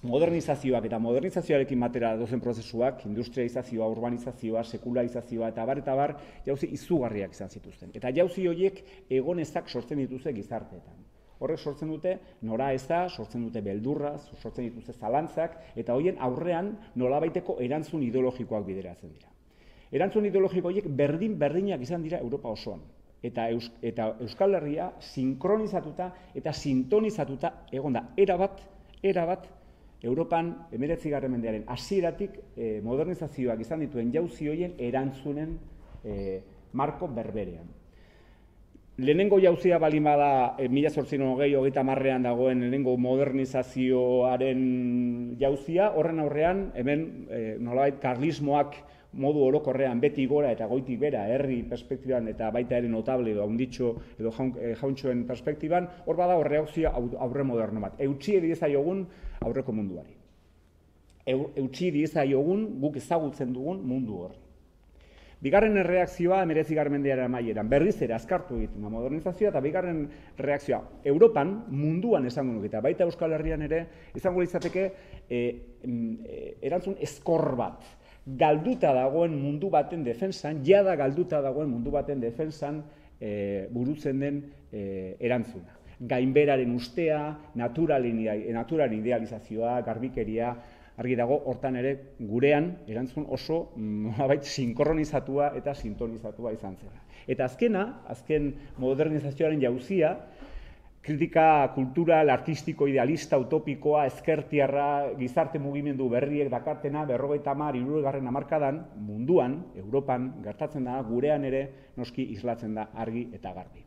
modernizazioak eta modernizazioarekin batera dozen prozesuak, industrializazioa, urbanizazioa, sekularizazioa eta bar, jauzi izugarriak izan zituzten. Eta jauzi horiek egonezak sortzen dituzte gizarteetan. Horrek sortzen dute noraeza, sortzen dute beldurra, sortzen dituzte zalantzak, eta horien aurrean nolabaiteko erantzun ideologikoak bideratzen dira. Erantzun ideologiko horiek berdinak izan dira Europa osoan. Eta Euskal Herria sinkronizatuta eta sintonizatuta egon da. Erabat, Europan 19. mendearen hasieratik modernizazioak izan dituen jauzi horien erantzunen marko berberean. Lehenengo jauzia baldin bada 1830-an dagoen lehenengo modernizazioaren jauzia, horren aurrean, hemen nolabait karlismoak modu orokorrean beti gora eta goitik bera herri perspektiban eta baita ere notable edo handitxo edo jauntxoen perspektiban, hor bada reakzioa aurre moderno bat. Eutsi diezaiogun aurreko munduari. Eutsi diezaiogun guk ezagutzen dugun mundu horri. Bigarren erreakzioa 19. mendearen amaieran berriz ere azkartu egiten da modernizazioa, eta bigarren reakzioa Europan, munduan esango nuke, eta baita Euskal Herrian ere izango litzateke erantzun ezkor bat. Galduta dagoen mundu baten defensan, jada galduta dagoen mundu baten defensan burutzen den erantzuna. Gainberaren ustea, naturaren idealizazioa, garbikeria, argi dago, hortan ere gurean erantzun oso nolabait sinkronizatua eta sintonizatua izan zela. Eta azken modernizazioaren jauzia, kritika kultural, artistiko, idealista, utopikoa, ezkertiarra, gizarte mugimendu berriek dakartena, 50-60 hamarkadan, munduan, Europan, gertatzen da, gurean ere, noski islatzen da argi eta garbi.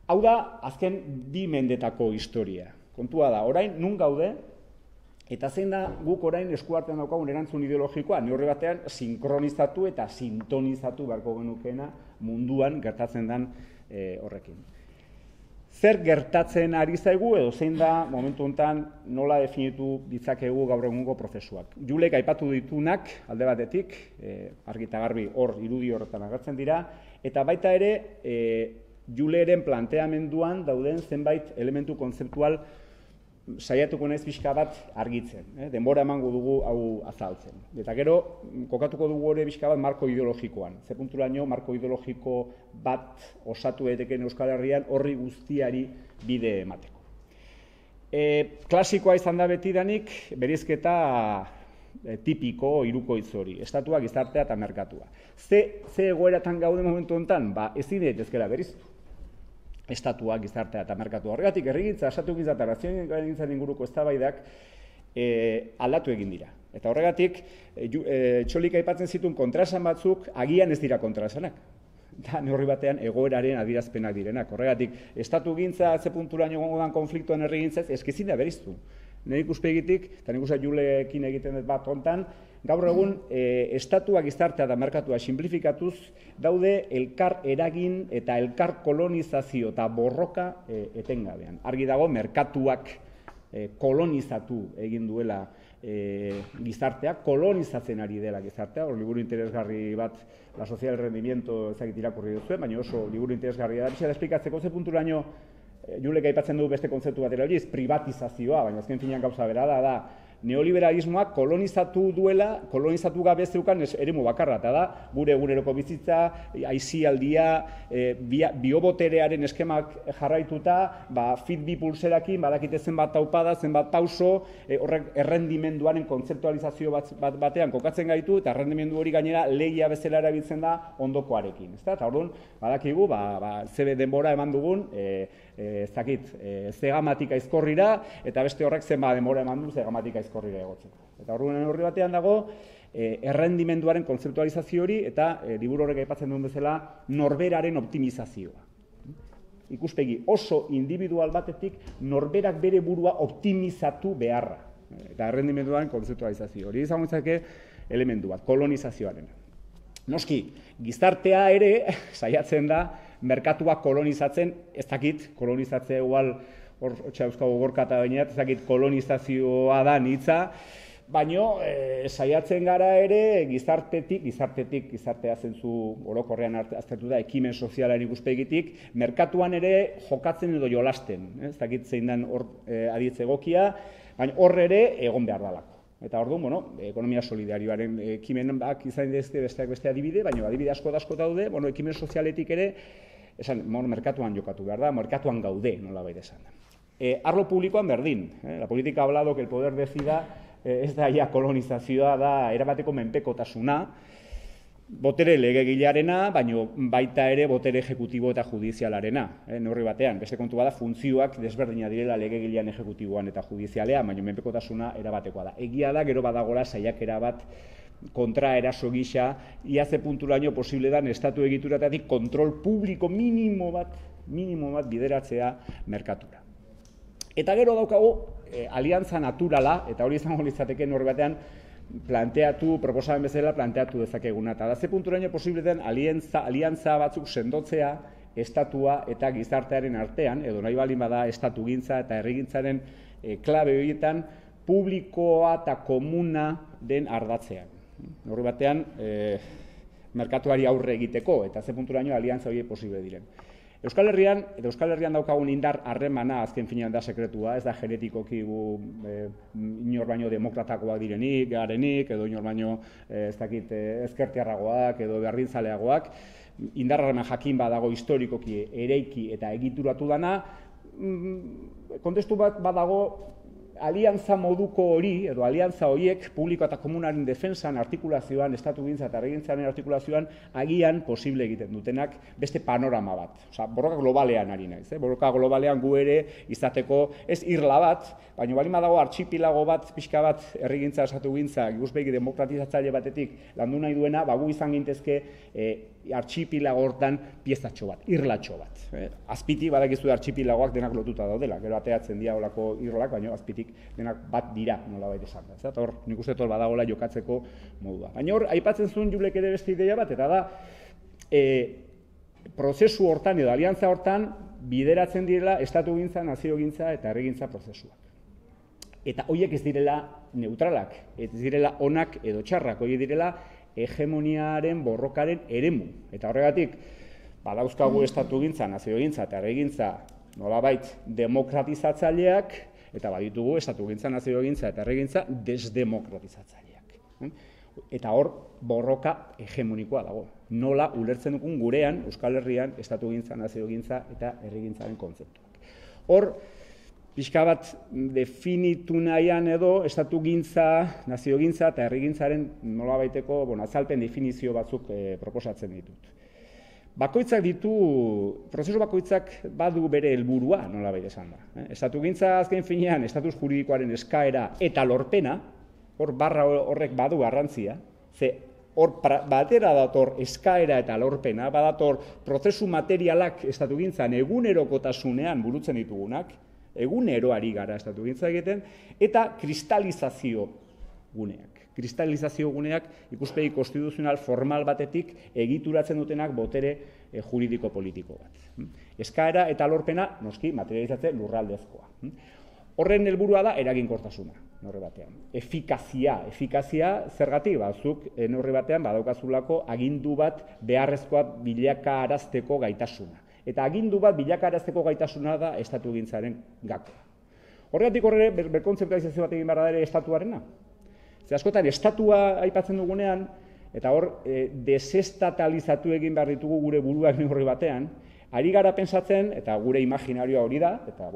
Hau da, azken 2 mendetako historia. Kontua da, orain, nun gaude, eta zein da guk orain eskuartean daukagun erantzun ideologikoa, neurri batean, sinkronizatu eta sintonizatu beharko genukeena munduan gertatzen den horrekin. Zer gertatzen ari zaigu edo zein da momentu honetan nola definitu ditzakegu gaur egungo prozesuak. Julek aipatu ditunak alde batetik, argi eta garbi hor irudi horretan agertzen dira, eta baita ere Juleren planteamenduan dauden zenbait elementu kontzeptual saiatuko naiz pixka bat argitzen, denbora emango dugu hau azaltzen. Eta gero, kokatuko dugu ere pixka bat marko ideologikoan. Ze punturaino marko ideologiko bat osatu daiteken Euskal Herrian horri guztiari bide emateko. Klasikoa izan da betidanik bereizketa tipiko hirukoitz hori, estatua, gizartea eta merkatua. Ze egoeratan gaude momentu honetan? Ezin daitezkela bereiztu. Estatua, gizartea eta merkatua. Horregatik, herrigintza, estatugintza eta naziogintzaren inguruko eztabaidak aldatu egin dira. Eta horregatik, Txolik aipatzen zituen kontraesan batzuk agian ez dira kontraesanak. Da, neurri batean egoeraren adierazpenak direnak. Horregatik, estatugintza ze punturaino egongo dan konfliktoan herrigintzaz, ezin da bereiztu. Nire ikuspegitik, eta nik uste Julekin egiten dut bat hontan, gaur egun estatua, gizartea eta merkatua sinplifikatuz daude elkar eragin eta elkar kolonizazio eta borroka etengabean. Argi dago, merkatuak kolonizatu egin duela gizartea, kolonizatzen ari dela gizartea, hor liburu interesgarri bat, La Sociedad del Rendimiento ezagit irakurri duzuen, baina oso liburu interesgarria da. Bizia da esplikatzeko ze punturaino Julek aipatzen du beste kontzeptu bat erabiliz, privatizazioa, baina azken finean gauza bera da neoliberalismoak kolonizatu duela, kolonizatu gabe zeukan eremu bakarra, eta da, gure eguneroko bizitza, aisialdia, bioboterearen eskemak jarraituta, Fitbit pulserakin, badakite zenbat taupada, zenbat pauso, horrek errendimenduaren kontzeptualizazio batean kokatzen gaitu, eta errendimendu hori gainera lehia bezala erabiltzen da ondokoarekin. Eta orduan, badakigu, zebe denbora eman dugun, zegamatik aizkorrira, eta beste horrek zenba denbora eman du zegamatik aizkorrira egotzeko. Eta orduan horri batean dago, errendimenduaren kontzeptualizazio hori, eta liburu horrek aipatzen duen bezala, norberaren optimizazioa. Ikuspegi oso individual batetik, norberak bere burua optimizatu beharra. Eta errendimenduaren kontzeptualizazio hori izan goitzake elementu bat, kolonizazioaren. Noski, gizartea ere, saiatzen da, merkatua kolonizatzen, ez dakit, kolonizatzea igual, hor euskago gorkata baineat, ez dakit kolonizazioa da hitza, baina saiatzen gara ere gizartea zentzu orokorrean aztertu da, ekimen sozialaren ikuspegitik, merkatuan ere jokatzen edo jolasten, ez dakit zein den hor aditz egokia, baina hor ere egon behar dalako. Eta orduan, ekonomia solidarioaren ekimenak izan dezke besteak beste adibide, baina adibide asko daude, ekimen sozialetik ere, merkatuan jokatu behar da, merkatuan gaude, nola baita esan da. Arlo publikoan berdin, la política ha hablado que el poder decida ez da ja kolonizazioa, da erabateko menpekotasuna, botere legegilearena, baina baita ere botere ejekutibo eta judizialarena, neurri batean. Beste kontu bada, funtzioak desberdina direla legegilean, ejekutiboan eta judizialean, baina menpekotasuna erabatekoa da. Egia da, gero badagola saiakera bat kontra eraso gisa, ia ze punturaino posible dan estatu egituratatik kontrol publiko minimo bat bideratzea merkatura. Eta gero daukagu, aliantza naturala, eta hori izango litzateke neurri batean, proposamen bezala planteatu dezakeguna. Eta da ze punturaino posible den aliantza batzuk sendotzea estatua eta gizartearen artean, edo nahi baldin bada estatugintza eta herrigintzaren klabe horietan, publikoa eta komuna den ardatzean. Neurri batean, merkatuari aurre egiteko, eta ze punturaino aliantza horiek posible diren. Euskal Herrian daukagun indar harremana azken finean da sekretua, ez da genetikoki inor baino demokratakoak garenik, edo inor baino ezkertiarragoak edo berdinzaleagoak, indar harreman jakin badago historikoki ereiki eta egituratu dana, kontestu bat badago aliantza moduko hori, edo aliantza horiek, publiko eta komunaren defensan, artikulazioan, estatugintza eta herrigintzaren artikulazioan, agian posible egiten dutenak beste panorama bat. Osa, borroka globalean ari naiz. Borroka globalean gu ere izateko ez irla bat, baina bali badago artxipilago bat, pixka bat, herrigintza, estatugintza, ikuspegi demokratizatzaile batetik landu nahi duena, gu izan gintezke artxipilago hortan piezatxo bat, irlatxo bat. Azpitik badakizu artxipilagoak denak lotuta daudela, gero ateatzen dira olako irlak, baina azpitik denak bat dira, nola baita esan da. Hor, nik uste hor badagoela jokatzeko modua. Baina hor, aipatzen zuen Julek ere beste ideia bat, eta da, prozesu hortan edo aliantza hortan bideratzen direla estatugintza, naziogintza eta herrigintza prozesuak. Eta horiek ez direla neutralak, ez direla onak edo txarrak, horiek direla hegemoniaren borrokaren eremu. Eta horregatik, badauzkagu estatugintza, naziogintza eta herrigintza nolabait demokratizatzaileak, Eta baditugu estatugintza, naziogintza eta herrigintza desdemokratizatzaileak. Eta hor borroka hegemonikoa dago. Nola ulertzen dugun gurean, Euskal Herrian, estatugintza, naziogintza eta herrigintzaren kontzeptuak. Hor, pixka bat definitu nahian edo estatugintza, naziogintza eta herrigintzaren nolabaiteko azalpen definizio batzuk proposatzen ditut. Bakoitzak prozesu bakoitzak badu bere helburua nolabait esan da. Estatugintza azken finean, estatus juridikoaren eskaera eta lorpena, hor barra horrek badu garrantzia, ze hor batera dator eskaera eta lorpena, badator prozesu materialak estatugintzan egunerokotasunean burutzen ditugunak, eguneroari gara estatugintza egiten, eta kristalizazio guneak. Kristalizazio guneak ikuspegi konstituzional formal batetik egituratzen dutenak botere juridiko-politiko bat. Eskaera eta lorpena, noski, materializatze lurraldezkoa. Horren helburua da eraginkortasuna, neurri batean. Efikazia zergatik, zuk neurri batean badaukazulako agindu bat beharrezkoa bilakarazteko gaitasuna. Eta agindu bat bilakarazteko gaitasuna da estatugintzaren gakoa. Horregatik horre, berkontzeptualizazio bat egin behar da ere estatuarena. Ze askotan, estatua aipatzen dugunean, eta hor, desestatalizatu egin behar ditugu gure buruak neurri batean, ari gara pensatzen, eta gure imaginarioa hori da, eta,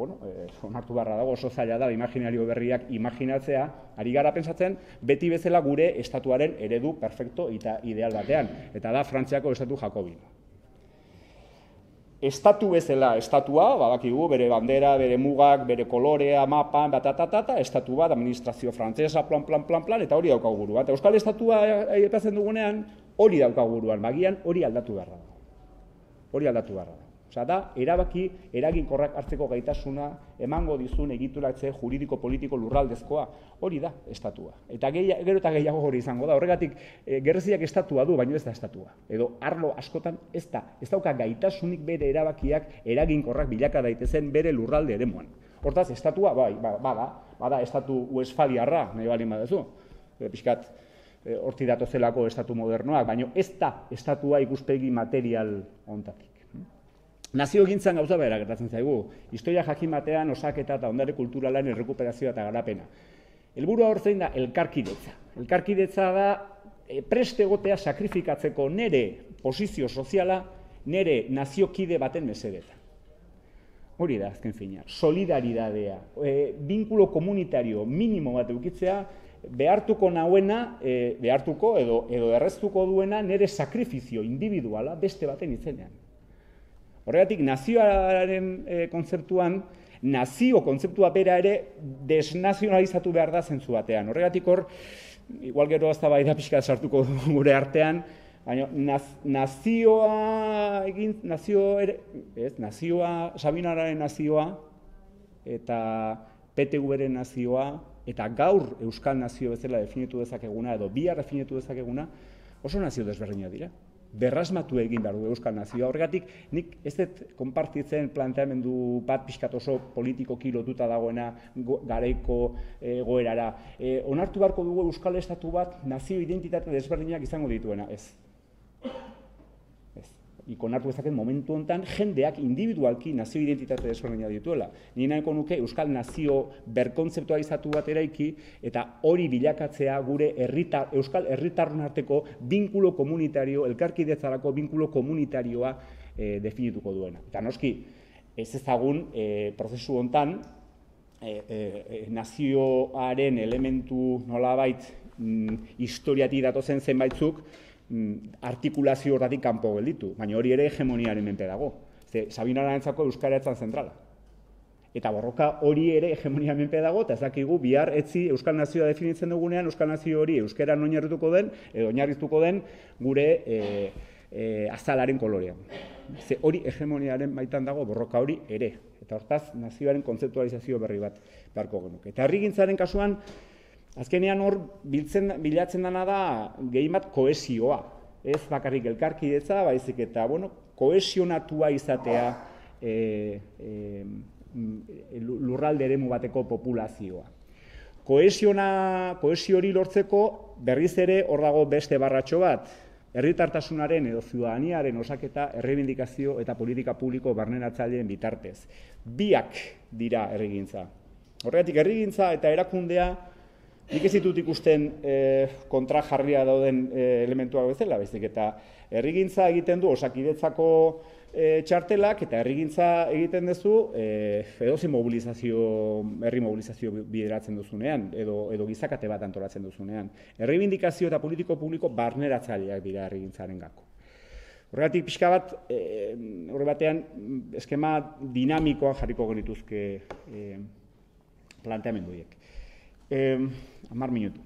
onartu beharra dago, oso zaila da, imaginario berriak imaginatzea, ari gara pensatzen, beti bezala gure estatuaren eredu perfecto eta ideal batean, eta da Frantziako estatu jakobino. Estatu bezala, estatua, badakigu, bere bandera, bere mugak, bere kolorea, mapan, estatu bat, administrazio frantzesa, plan, eta hori daukagu buruan. Eta Euskal Estatua aipatzen dugunean, hori daukagu buruan, bagian hori aldatu behar da. Hori aldatu behar da. Osa da, erabaki eraginkorrak hartzeko gaitasuna emango dizun egituratze juridiko-politiko lurraldezkoa, hori da estatua. Eta gero eta gehiago hori izango da. Horregatik, Gerreziak estatua du, baino ez da estatua. Edo arlo askotan ez dauka gaitasunik bere erabakiak eraginkorrak bilaka daitezen bere lurralde eremuan. Hortaz, estatua, bada estatu Westfaliarra, nahi balin badezu. Pixkat, horti datozelako estatu modernoak, baino ez da estatua ikuspegi material ontatik. Naziogintzan gauza bera gertatzen zaigu, historia jakin batean osaketa eta ondare kulturalaren errekuperazioa eta garapena. Helburua hor zein da elkarkidetza. Elkarkidetza da prest egotea sakrifikatzeko nere posizio soziala, nere naziokide baten mesedetan. Hori da, azken fina, solidaridadea, binkulo komunitario minimo bat eukitzea, behartuko nauena, behartuko edo erreztuko duena nere sakrifizio individuala beste baten izenean. Horregatik, nazioaren kontzeptuan, nazio kontzeptua bera ere desnazionalizatu behar da zentzu batean. Horregatik hor, igual gero azta bai da pixka sartuko gure artean, baina Sabinararen nazioa, eta PTV-ren nazioa, eta gaur Euskal nazio bezala definitu dezakeguna, edo bihar definitu dezakeguna, oso nazio desberdinak dira. Berrasmatu egin behar du Euskal nazioa. Horregatik, nik ez dut konpartitzen planteamendu bat pixkat oso politikoki lotuta dagoena garaiko egoerara. Onartu beharko dugu Euskal Estatu bat nazio identitate desberdinak izango dituena, ez. Onartu ezaken momentu honetan jendeak individualki nazio identitate desberdinak dituela. Ni nahiko nuke Euskal nazio berkontzeptualizatu bat eraiki eta hori bilakatzea gure Euskal herritarron arteko binkulo komunitario, elkarkidetzarako binkulo komunitarioa definituko duena. Eta noski, ez ezagun prozesu honetan nazioaren elementu nolabait historiatik datozen zenbaitzuk artikulazio horretik kanpo gelditu, baina hori ere hegemoniaren menpe dago. Sabinararentzako euskara etzan zentrala. Eta borroka hori ere hegemonia menpe dago, eta ez dakigu bihar etzi Euskal Nazioa definitzen dugunean, Euskal Nazio hori euskaran oinarrituko den, edo oinarrituko den gure azalaren kolorean. Hori hegemoniaren baitan dago borroka hori ere. Eta hortaz, nazioaren kontzeptualizazio berri bat beharko genuke. Eta herrigintzaren kasuan, azkenean hor bilatzen dena da gehien bat kohesioa. Ez bakarrik elkarkidetza, baizik eta kohesionatua izatea lurralde eremu bateko populazioa. Kohesio hori lortzeko berriz ere hor dago beste barratxo bat. Herritartasunaren edo ziudadaniaren osaketa, errebindikazio eta politika publiko barneratzaileen bitartez. Biak dira herrigintza. Horregatik herrigintza eta erakundea nik ez ditut ikusten kontra jarria dauden elementuak bezala, baizik eta herrigintza egiten du Osakidetzako txartelak eta herrigintza egiten duzu edozein herri mobilizazio bideratzen duzunean edo gizakate bat antolatzen duzunean. Erreibindikazio eta politiko publiko barneratzaileak dira herrigintzarengako. Horregatik pixka bat, horre batean, eskema dinamikoa jarriko genituzke planteamenduiek. 10 minutu.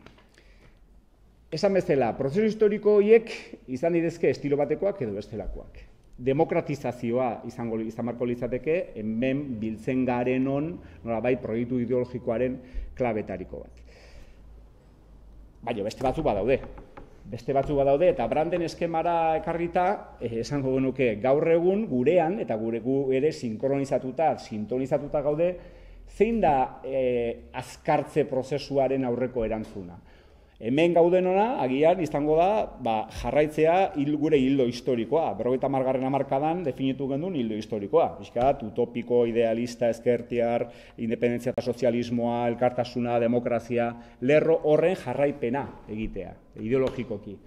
Esan bezala, prozesu historiko horiek izan didezke estilo batekoak edo bestelakoak. Demokratizazioa izan marko litzateke, hemen biltzen garenon, nolabait proiektu ideologikoaren klabetariko bat. Baina beste batzuk badaude. Eta Branden eskemara ekarrita, esango genuke gaur egun gurean, eta gu ere sintonizatuta gaude, zein da azkartze prozesuaren aurreko erantzuna. Hemen gaudenona, agian, izango da, jarraitzea gure hildo historikoa. 50. hamarkadan definitu gendun hildo historikoa. Bizkat, utopiko, idealista, ezkertiar, independentzia eta sozialismoa, elkartasuna, demokrazia, lerro horren jarraipena egitea, ideologikoki.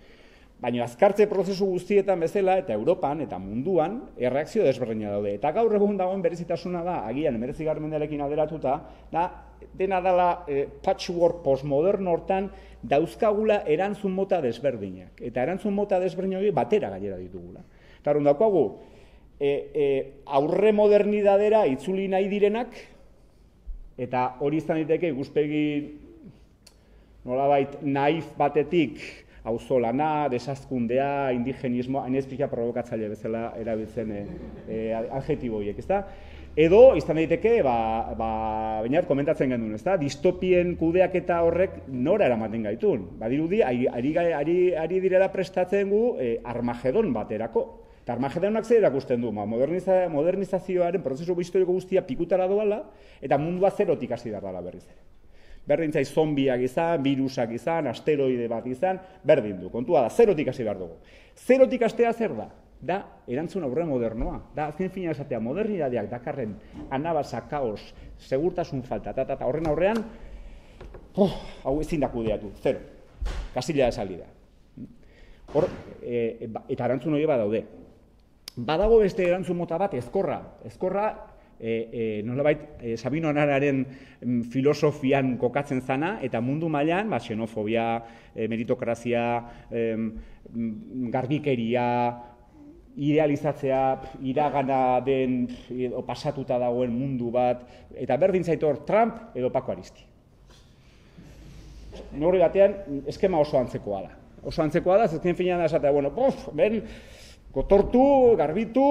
Baina azkartze prozesu guztietan bezala eta Europan eta munduan erreakzio desberdina daude. Eta gaur egun dagoen berezitasuna da, agian 19. mendearekin alderatuta, dena dela patchwork postmoderno hortan dauzkagula erantzun mota desberdinak. Eta erantzun mota desberdinak batera gainera ditugula. Eta hori daukagu, aurre modernidadera itzuli nahi direnak, eta hori izan diteke ikuspegi nolabait naif batetik, auzolana, desazkundea, indigenismoa, hain ez pixka provokatzaile bezala erabiltzen adjektibo horiek, ezta? Edo, izan daiteke, bainat komentatzen gendun, ezta? Distopien kudeaketa horrek nora eramaten gaitun. Badirudi, ari direla prestatzen gu Armagedon baterako. Eta Armagedonak zer erakusten du, modernizazioaren prozesu historiko guztia pikutara doala, eta mundua zerotik hasi dara berriz ere. Berdin zaiz zombiak izan, virusak izan, asteroide bat izan, berdin du. Kontua da, zerotik hasi behar dugu. Zerotik hastea zer da? Da, erantzun aurre modernoa. Da, azken fina esatea, modernidadeak dakarren anabasa, kaos, segurtasun falta, horren aurrean, hau ezin da kudeatu, zero. Kasila esaldi da. Hor, eta erantzun hori badaude. Badago beste erantzun mota bat, ezkorra, nolabait Sabino Arararen filosofian kokatzen zana, eta mundu mailan xenofobia, meritokrazia, garbikeria, idealizatzea, iragana den pasatuta dagoen mundu bat, eta berdin zaitor Trump edo Paco Aristi. Norri batean, eskema oso antzekoa da. Oso antzekoa da, zezken finean da esatea, gotortu, garbitu,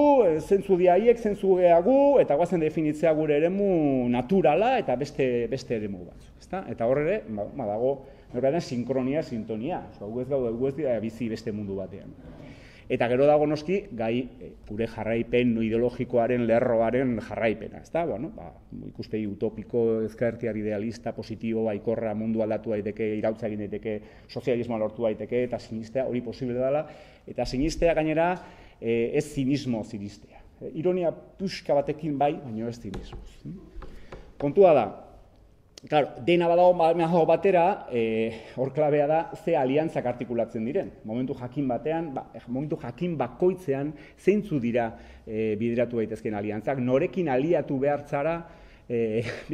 zentzu diaiek, zentzu gehagu, eta guazen definitzea gure eremu naturala eta beste eremu batzuk. Eta hor ere, dago, norbearen sinkronia, sintonia. Gu ez dira bizi beste mundu batean. Eta gero dago noski, gai gure jarraipen ideologikoaren lerroaren jarraipena. Ikuspegi utopiko, ezkertiar idealista, positibo, baikorra, mundu aldatu daiteke, irautza egin daiteke, sozialismoa lortu daiteke, eta sinistea hori posible dela, eta sinistea gainera ez zinismo sinistea. Ironia puska batekin bai, baina ez zinismo. Kontua da, dena badago batera, hor klabea da, ze aliantzak artikulatzen diren. Momentu jakin bakoitzean, zeintzu dira bideratu daitezken aliantzak, norekin aliatu behar zara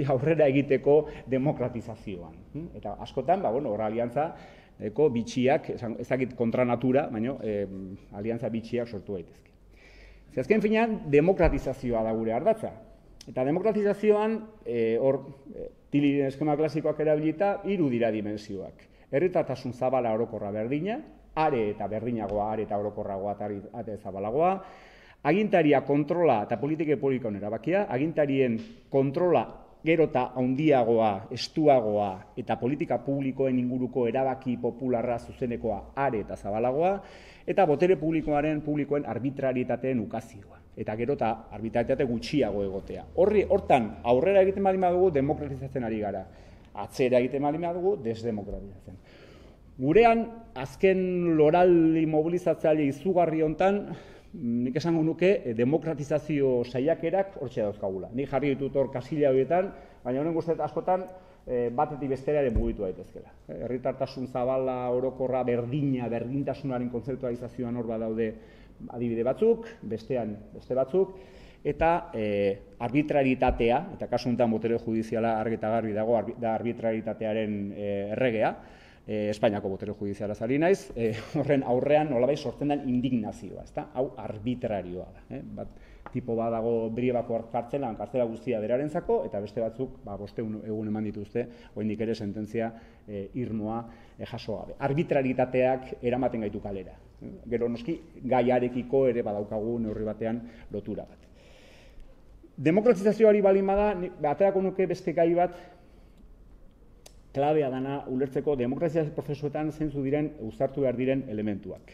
aurrera egiteko demokratizazioan. Eta askotan, hor aliantza, bitxiak, ezakit kontra natura, baina aliantza bitxiak sortu daitezke. Azken finean, demokratizazioa da gure ardatza. Eta demokratizazioan, hor, Tiliren eskema klasikoak erabilita, 3 dira dimensioak. Herritartasun zabala orokorra berdina, are eta berdinagoa, are eta orokorragoa eta zabalagoa, agintaria kontrola eta politike publikoen erabakia, agintarien kontrola gero eta handiagoa, estuagoa eta politika publikoen inguruko erabaki popularra zuzenekoa are eta zabalagoa, eta botere publikoen arbitraritateen ukazioa. Eta gero eta arbitraritate gutxiago egotea. Hortan, aurrera egiten baldin badugu, demokratizatzen ari gara. Atzera egiten baldin badugu, desdemokratizatzen. Gurean, azken loraldi mobilizatzaile izugarri hontan, nik esango nuke demokratizazio saiakerak hortxe dauzkagula. Nik jarri ditut hor kasila horietan, baina honen guztiet askotan batetik bestera ere mugitu daitezkela. Herritartasun zabala, orokorra, berdina, berdintasunaren kontzeptualizazioan hor badaude adibide batzuk, bestean beste batzuk, eta arbitraritatea, eta kasu honetan botere judiziala argi eta garbi dago, da arbitraritatearen erregea, Espainiako botere judiziala zari naiz, horren aurrean nolabait sortzen den indignazioa, ezta? Hau arbitrarioa da. Bat tipo bat dago Briebako kartzelan, kartzela guztia berarentzako, eta beste batzuk, 5 egun eman dituzte, oraindik ere sententzia irmoa jaso gabe. Arbitraritateak eramaten gaitu kalera. Gero noski gaiarekiko ere badaukagu neurri batean lotura bat. Demokratizazioari balin bada, aterako nuke beste gai bat, klabea dana ulertzeko demokrazia prozesuetan zeintzu diren uztartu behar diren elementuak.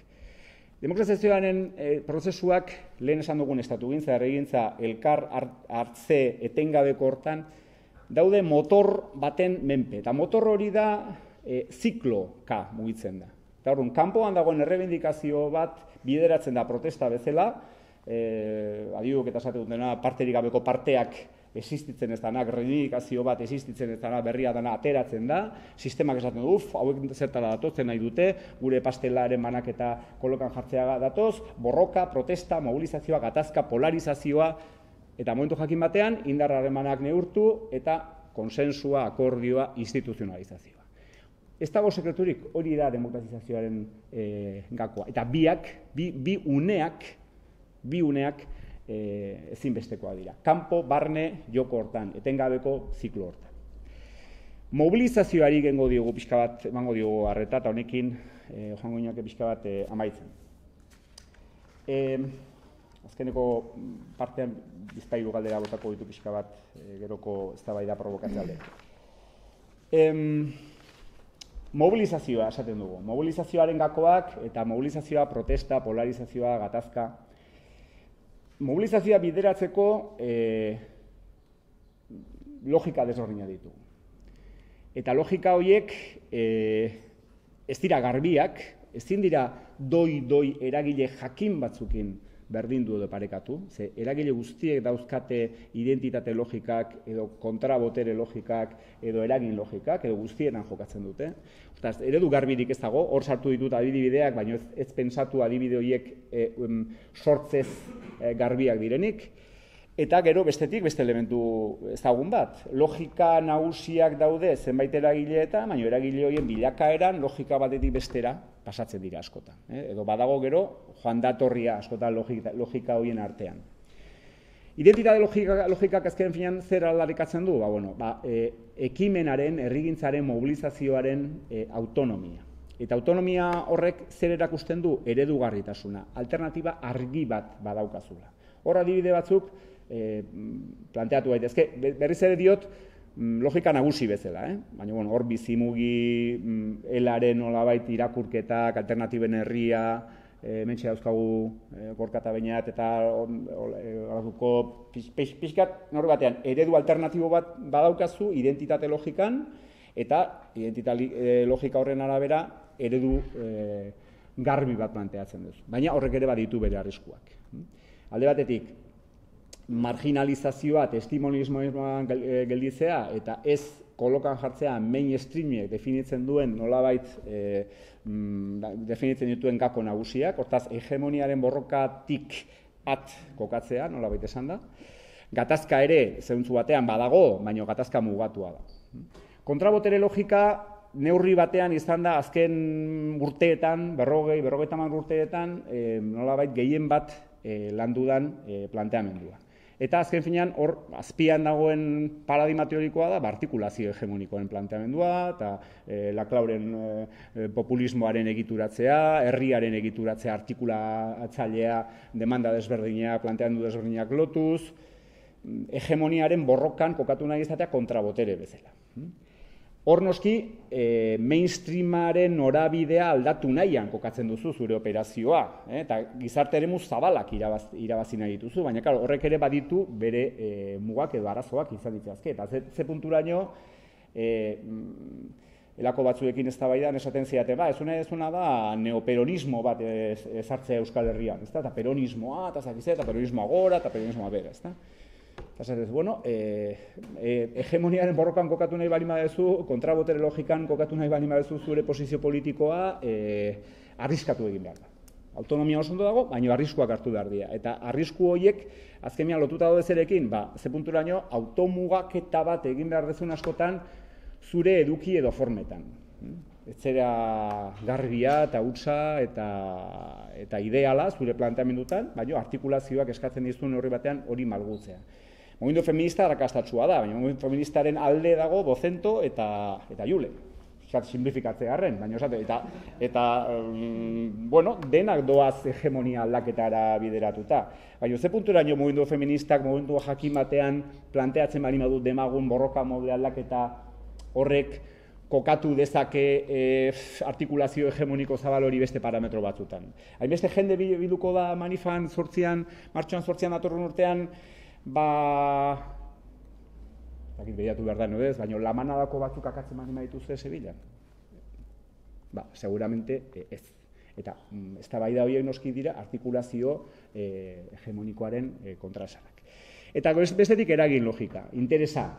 Demokrazizazioaren prozesuak lehen esan dugun estatugintza, herrigintza, elkar hartze etengabeko hortan daude motor baten menpe. Eta motor hori da zikloka mugitzen da. Eta orduan, kanpoan dagoen errebindikazio bat bideratzen da protesta bezala, adibiduk eta esate dutena parterik gabeko parteak existitzen ez danak, reivindikazio bat existitzen ez danak, berria dana ateratzen da, sistemak esaten du, hauek zertara datotzen nahi dute, gure pastelaren banaketa kolokan jartzea datoz, borroka, protesta, mobilizazioa, gatazka, polarizazioa, eta momentu jakin batean, indar harremanak neurtu eta konsensua, akordioa, instituzionalizazioa. Ez dago sekreturik, hori da demokratizazioaren gakoa. Eta bi uneak ezinbestekoa dira. Kanpo, barne, joko hortan, etengabeko ziklo hortan. Mobilizazioari emango diogu arreta, eta honekin joango inoke pixka bat amaitzen. Azkeneko partean bizpahiru galdera botako ditu pixka bat geroko eztabaida probokatzea. Mobilizazioa esaten dugu. Mobilizazioaren gakoak eta mobilizazioa, protesta, polarizazioa, gatazka. Mobilizazioa bideratzeko logika desberdina ditugu. Eta logika horiek ez dira garbiak, ezin dira doi eragile jakin batzukin berdindu edo parekatu, ze eragile guztiek dauzkate identitate logikak edo kontrabotere logikak edo eragin logikak edo guztienan jokatzen dute. Hortaz, eredu garbirik ez dago, hor sartu ditut adibideak, baina ez pentsatu adibide horiek sortzez garbiak direnik. Eta gero bestetik beste elementu ezagun bat. Logika nagusiak daude zenbait eragileetan, baina eragile horien bilakaeran logika batetik bestera pasatzen dira askotan. Edo badago gero joan datorria askotan logika horien artean. Identitate logikak azken finean zer aldarrikatzen du? Ekimenaren, herrigintzaren, mobilizazioaren autonomia. Eta autonomia horrek zer erakusten du? Eredugarritasuna, alternatiba argi bat badaukazula. Hor adibide batzuk planteatu daitezke, berriz ere diot logika nagusi bezala, baina hor bizimugi, elaren nolabait irakurketak, alternatiben herria, mentxe dauzkagu Gorka eta Beñat, eta horretuko pixkat nor batean eredu alternatibo bat badaukazu identitate logikan, eta identitate logika horren arabera eredu garbi bat planteatzen duzu. Baina horrek ere baditu bere arriskuak. Alde batetik, marginalizazioa, testimonismoan gelditzea, eta ez kolokan jartzea mainstreamiek definitzen duen nolabait definitzen dituen gako nagusiak, hortaz hegemoniaren borrokatik kokatzea, nolabait esan da. Gatazka ere, zeuntzu batean badago, baina gatazka mugatua da. Kontrabotere logika neurri batean izan da azken urteetan, 50 urteetan, nolabait gehien bat landudan planteamendua. Eta azken finean hor azpian dagoen paradigma teorikoa da artikulazio hegemonikoen planteamendua eta Laclauren populismoaren egituratzea, herriaren egituratzea, artikulatzailea, demanda desberdinak, planteamendu desberdinak lotuz, hegemoniaren borrokan kokatu nahi izatea kontrabotere bezala. Hor noski, mainstreamaren norabidea aldatu nahian kokatzen duzu zure operazioa, eta gizarte eremu zabalak irabazi nahi dituzu, baina horrek ere baditu bere mugak edo arazoak izan ditzazke. Eta ze punturaino, elako batzuekin eztabaidan esaten ziate, ezuna da neoperonismo bat ezartzea Euskal Herrian, eta peronismoa, eta peronismoa gora, eta peronismoa bera, ezta? Eta esaten, bueno, hegemoniaren borrokan kokatu nahi bali badezu, kontrabotere logikan kokatu nahi bali badezu zure posizio politikoa arriskatu egin behar da. Autonomia oso ondo dago, baina arriskuak hartu behar dira. Eta arrisku horiek, azkenean lotuta daude zerekin, ze punturaino, automugaketa bat egin behar dezun askotan zure eduki edo formetan. Ez zera garbia eta hutsa eta ideala zure planteamendutan, baina artikulazioak eskatzen dizun horri batean hori malgutzea. Mugimendu feminista arrakastatsua da, baina mugimendu feministaren alde dago Vocento eta Jule. Simplifikatzea garren, baina bueno, denak doaz hegemonia aldaketara bideratuta. Baina ze punturaino mugimendu feministak mugimendu jakin batean planteatzen bali badu demagun borroka molde aldaketa horrek kokatu dezake artikulazio hegemoniko zabal hori beste parametro batzutan. Hainbeste jende bilduko da manifan martxoan 8 datorren urtean, behiatu behar da, baina lamanadako batzuk akatzen bali dituzte Sevillan? Seguramente ez. Eta eztabaida horiek noski dira artikulazio hegemonikoaren kontraesanak. Eta bestetik eragin logika, interesa.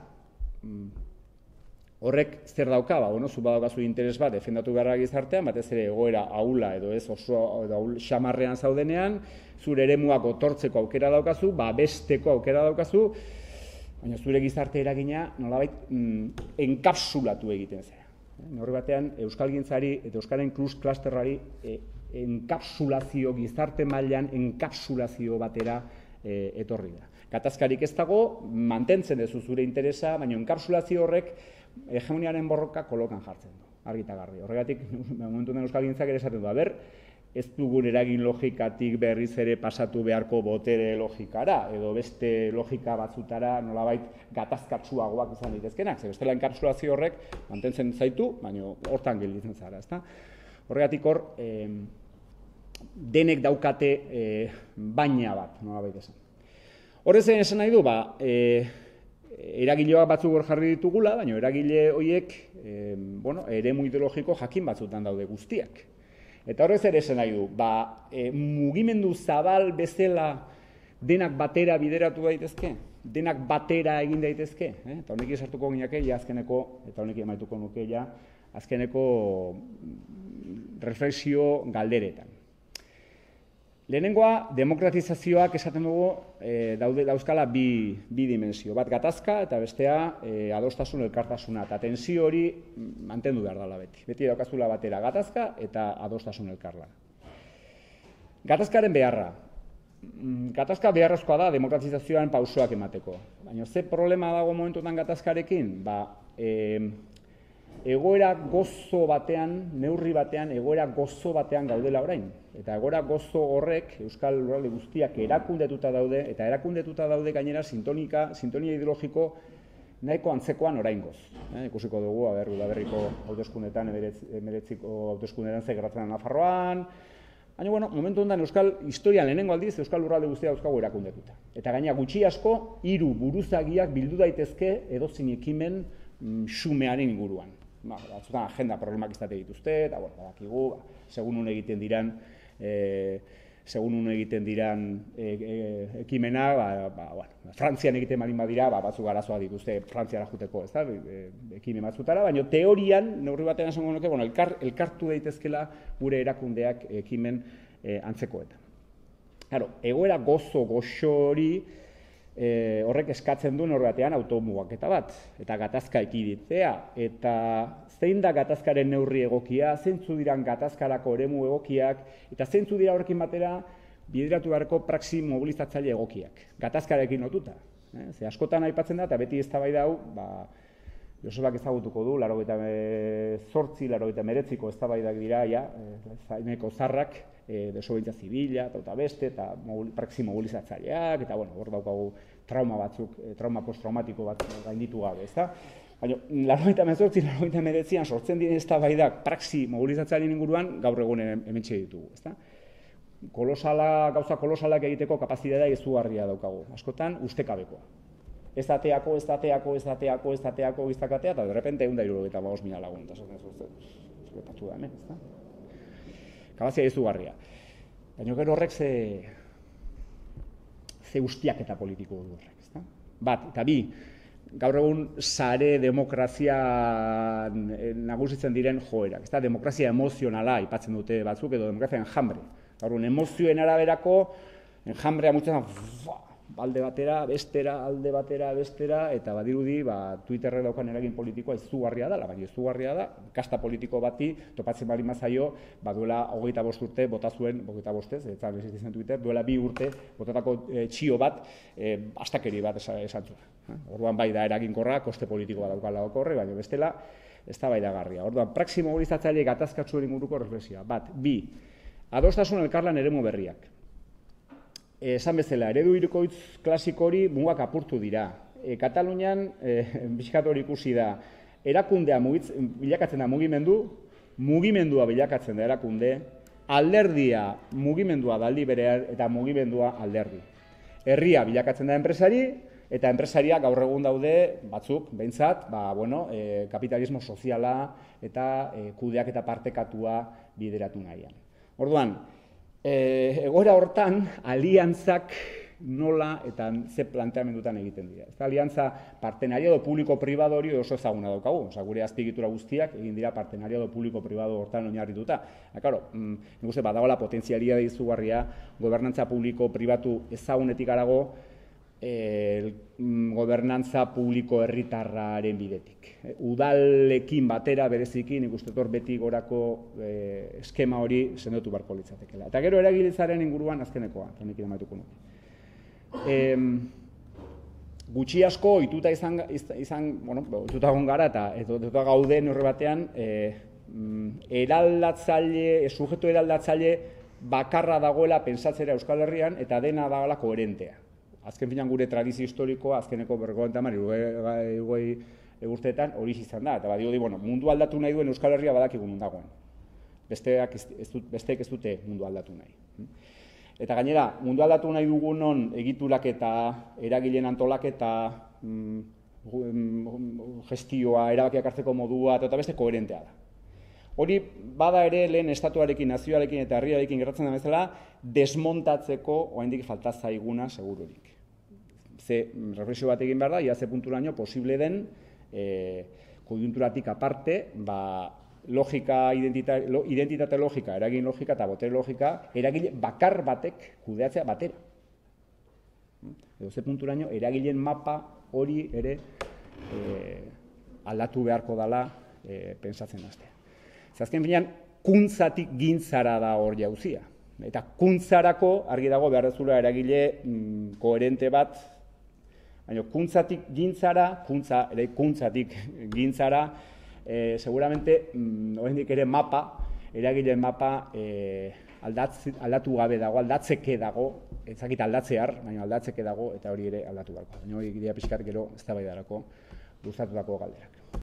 Horrek zer dauka, zu badaukazu interes bat defendatu beharra gizartean, batez ere egoera ahula edo ez oso ahul xamarrean zaudenean, zure eremuak otortzeko aukera daukazu, besteko aukera daukazu, baina zure gizarte eragina nolabait enkapsulatu egiten zera. Horri batean, euskalgintzari eta euskaren klusterrari enkapsulazio, gizarte mailan enkapsulazio batera etorri da. Gatazkarik ez dago, mantentzen duzu zure interesa, baina enkapsulazio horrek hegemoniaren borroka kolokan jartzen du, argi eta garbi. Horregatik, momentu den euskalgintzak ere esaten du, ez dugun eragin logikatik berriz ere pasatu beharko botere logikara, edo beste logika batzutara nolabait gatazkatsuagoak izan daitezkenak, ze bestela enkapsulazio horrek mantentzen zaitu, baina hortan gelditzen zara, ezta? Horregatik hor, denek daukate baina bat, nolabait esan. Horrezen esan nahi du, eragileak batzuk hor jarri ditugula, baina eragile horiek eremu ideologiko jakin batzutan daude guztiak. Eta horrez ere esan nahi du, mugimendu zabal bezala denak batera bideratu daitezke, denak batera egin daitezke, eta honek esartuko gineke, eta honek emaituko nuke, azkeneko reflexio galderetan. Lehenengoa, demokratizazioak esaten dugu dauzkala bi dimensio. Bat gatazka eta bestea adostasun elkartasuna. Eta tensio hori mantendu behar dela beti. Beti daukazula batera gatazka eta adostasun elkarla. Gatazkaren beharra. Gatazka beharrezkoa da demokratizazioan pausoak emateko. Baina ze problema dago momentutan gatazkarekin? Egoera gozo batean, neurri batean, egoera gozo batean gaudela orain. Eta egoera gozo horrek Euskal Lurralde guztiak erakundetuta daude, eta erakundetuta daude gainera sintonia ideologiko nahiko antzekoan oraingoz. Ikusiko dugu, Udaberriko hauteskundetan, 19ko hauteskundetan zegratzen Nafarroan. Baina, momentu honetan Euskal historian lehenengo aldiz Euskal Lurralde guztia dauzkagu erakundetuta. Eta gaina gutxi asko, 3 buruzagiak bildu daitezke edozein ekimen xumearen inguruan. Batzutan agenda problemak izate dituzte, eta badakigu, segun nun egiten diran ekimena, Frantzian egiten balin badira, batzuk arazoa dituzte Frantziara juteko, ekimen batzutara, baina teorian, neurri batean esango nuke, elkartu daitezkela gure erakundeak ekimen antzekoetan. Egoera gozo hori horrek eskatzen du norbatean automugaketa bat, eta gatazka ekiditzea, eta zein da gatazkaren neurri egokia, zeintzu diran gatazkarako eremu egokiak, eta zeintzu dira horrekin batera bideratu beharreko praxi mobilizatzaile egokiak, gatazkarekin lotuta. Ze askotan aipatzen da, eta beti eztabaida hau, Josebak ezagutuko du, 88, 89ko eztabaidak dira, zaineko zarrak, desobedientzia zibila, eta beste, eta praxi mobilizatzaileak, eta hor daukagu trauma batzuk, trauma posttraumatiko bat gainditu gabe, ezta? Baina, 88, 89an sortzen diren eztabaidak praxi mobilizatzaileen inguruan gaur egun hementxe ditugu, ezta? Gauza kolosalak egiteko kapazitatea izugarria daukagu, askotan ustekabekoa. Ez dateako, eta derrepente 175.000 lagun, eta zertatu da hemen, ezta? Kapazitatea izugarria. Baina gero horrek ze ustiak eta politiko du horrek, ezta? bat, eta bi, gaur egun sare demokrazia nagusitzen diren joerak. Ez da, demokrazia emozionala aipatzen dute batzuk, edo demokrazia enjambre. Gaur egun emozioen araberako, enjambrea mutzen alde batera, bestera, alde batera, bestera, eta badirudi Twitterrek daukan eragin politikoa izugarria da, baina izugarria da, kasta politiko bati topatzen bali mazaio, duela 25 urte bota zuen, 25 ez da existitzen Twitter, duela 2 urte botatako txio bat, astakeri bat esan zuen. Orduan bai da eraginkorra, koste politikoa daukala okorre, baina bestela, ez da bai da garria. Orduan, praxi mobilizatzaile gatazkatzuen inguruko reflexioa. Bat, bi, adostasun elkarlan eremu berriak. Esan bezala, eredu hirukoitz klasiko hori mugak apurtu dira. Katalunian, bizkat hori ikusi da, erakundea bilakatzen da mugimendu, mugimendua bilakatzen da erakunde, alderdia mugimendua da aldi berean eta mugimendua alderdi. Herria bilakatzen da enpresari, eta enpresaria gaur egun daude batzuk, behintzat, kapitalismo soziala eta kudeak eta partekatua bideratu nahian. Orduan, egoera hortan, aliantzak nola eta ze planteamendutan egiten dira. Ez da, aliantza partenariado publiko-pribado hori oso ezaguna daukagu. Gure azpiegitura guztiak egin dira partenariado publiko-pribado hortan oinarrituta. Claro, nik uste badagoela potentzialia da izugarria gobernantza publiko-pribatu ezagunetik harago gobernantza publiko herritarraren bidetik. Udalekin batera bereziki, nik uste hor beti gorako eskema hori sendotu barko litzatekela. Eta gero eragiletzaren inguruan azkenekoa, eta nik idamatuko nuke. Gutxi asko ohituta ohituta egon gara eta gauden horre batean sujeto eraldatzaile bakarra dagoela pentsatzera Euskal Herrian eta dena dagoela koherentea. Azken finan gure tradizio historikoa, azkeneko 50 urteetan hori izan da. Eta badirudi, mundu aldatu nahi duen Euskal Herria badakigu non dagoen. Besteek ez dute mundu aldatu nahi. Eta gainera, mundu aldatu nahi dugunon egituraketa, eragileen antolaketa, gestioa, erabakiak hartzeko modua, eta beste koherentea da. Hori bada ere lehen estatuarekin, nazioarekin eta herriarekin gertatzen da bezala, desmontatzeko oraindik falta zaiguna segururik. Ze reflexio bat egin behar da, ia ze punturaino posible den koiunturatik aparte, logika, identitate logika, eragin logika eta botere logika, eragile bakar batek kudeatzea batera. Edo ze punturaino eragileen mapa hori ere aldatu beharko dela pentsatzen hastea. Azken finean, kuntzatik gintzara da hor jauzia. Eta kuntzarako argi dago behar dezula eragile koherente bat, baina kuntzatik gintzara, kuntzatik gintzara, seguramente, oraindik ere mapa, eragileen mapa aldatu gabe dago, aldatzeke dago, ez dakit aldatzear, baina aldatzeke dago, eta hori ere aldatu beharko. Baina hori idea pixkat gero eztabaidarako luzatutako galdera.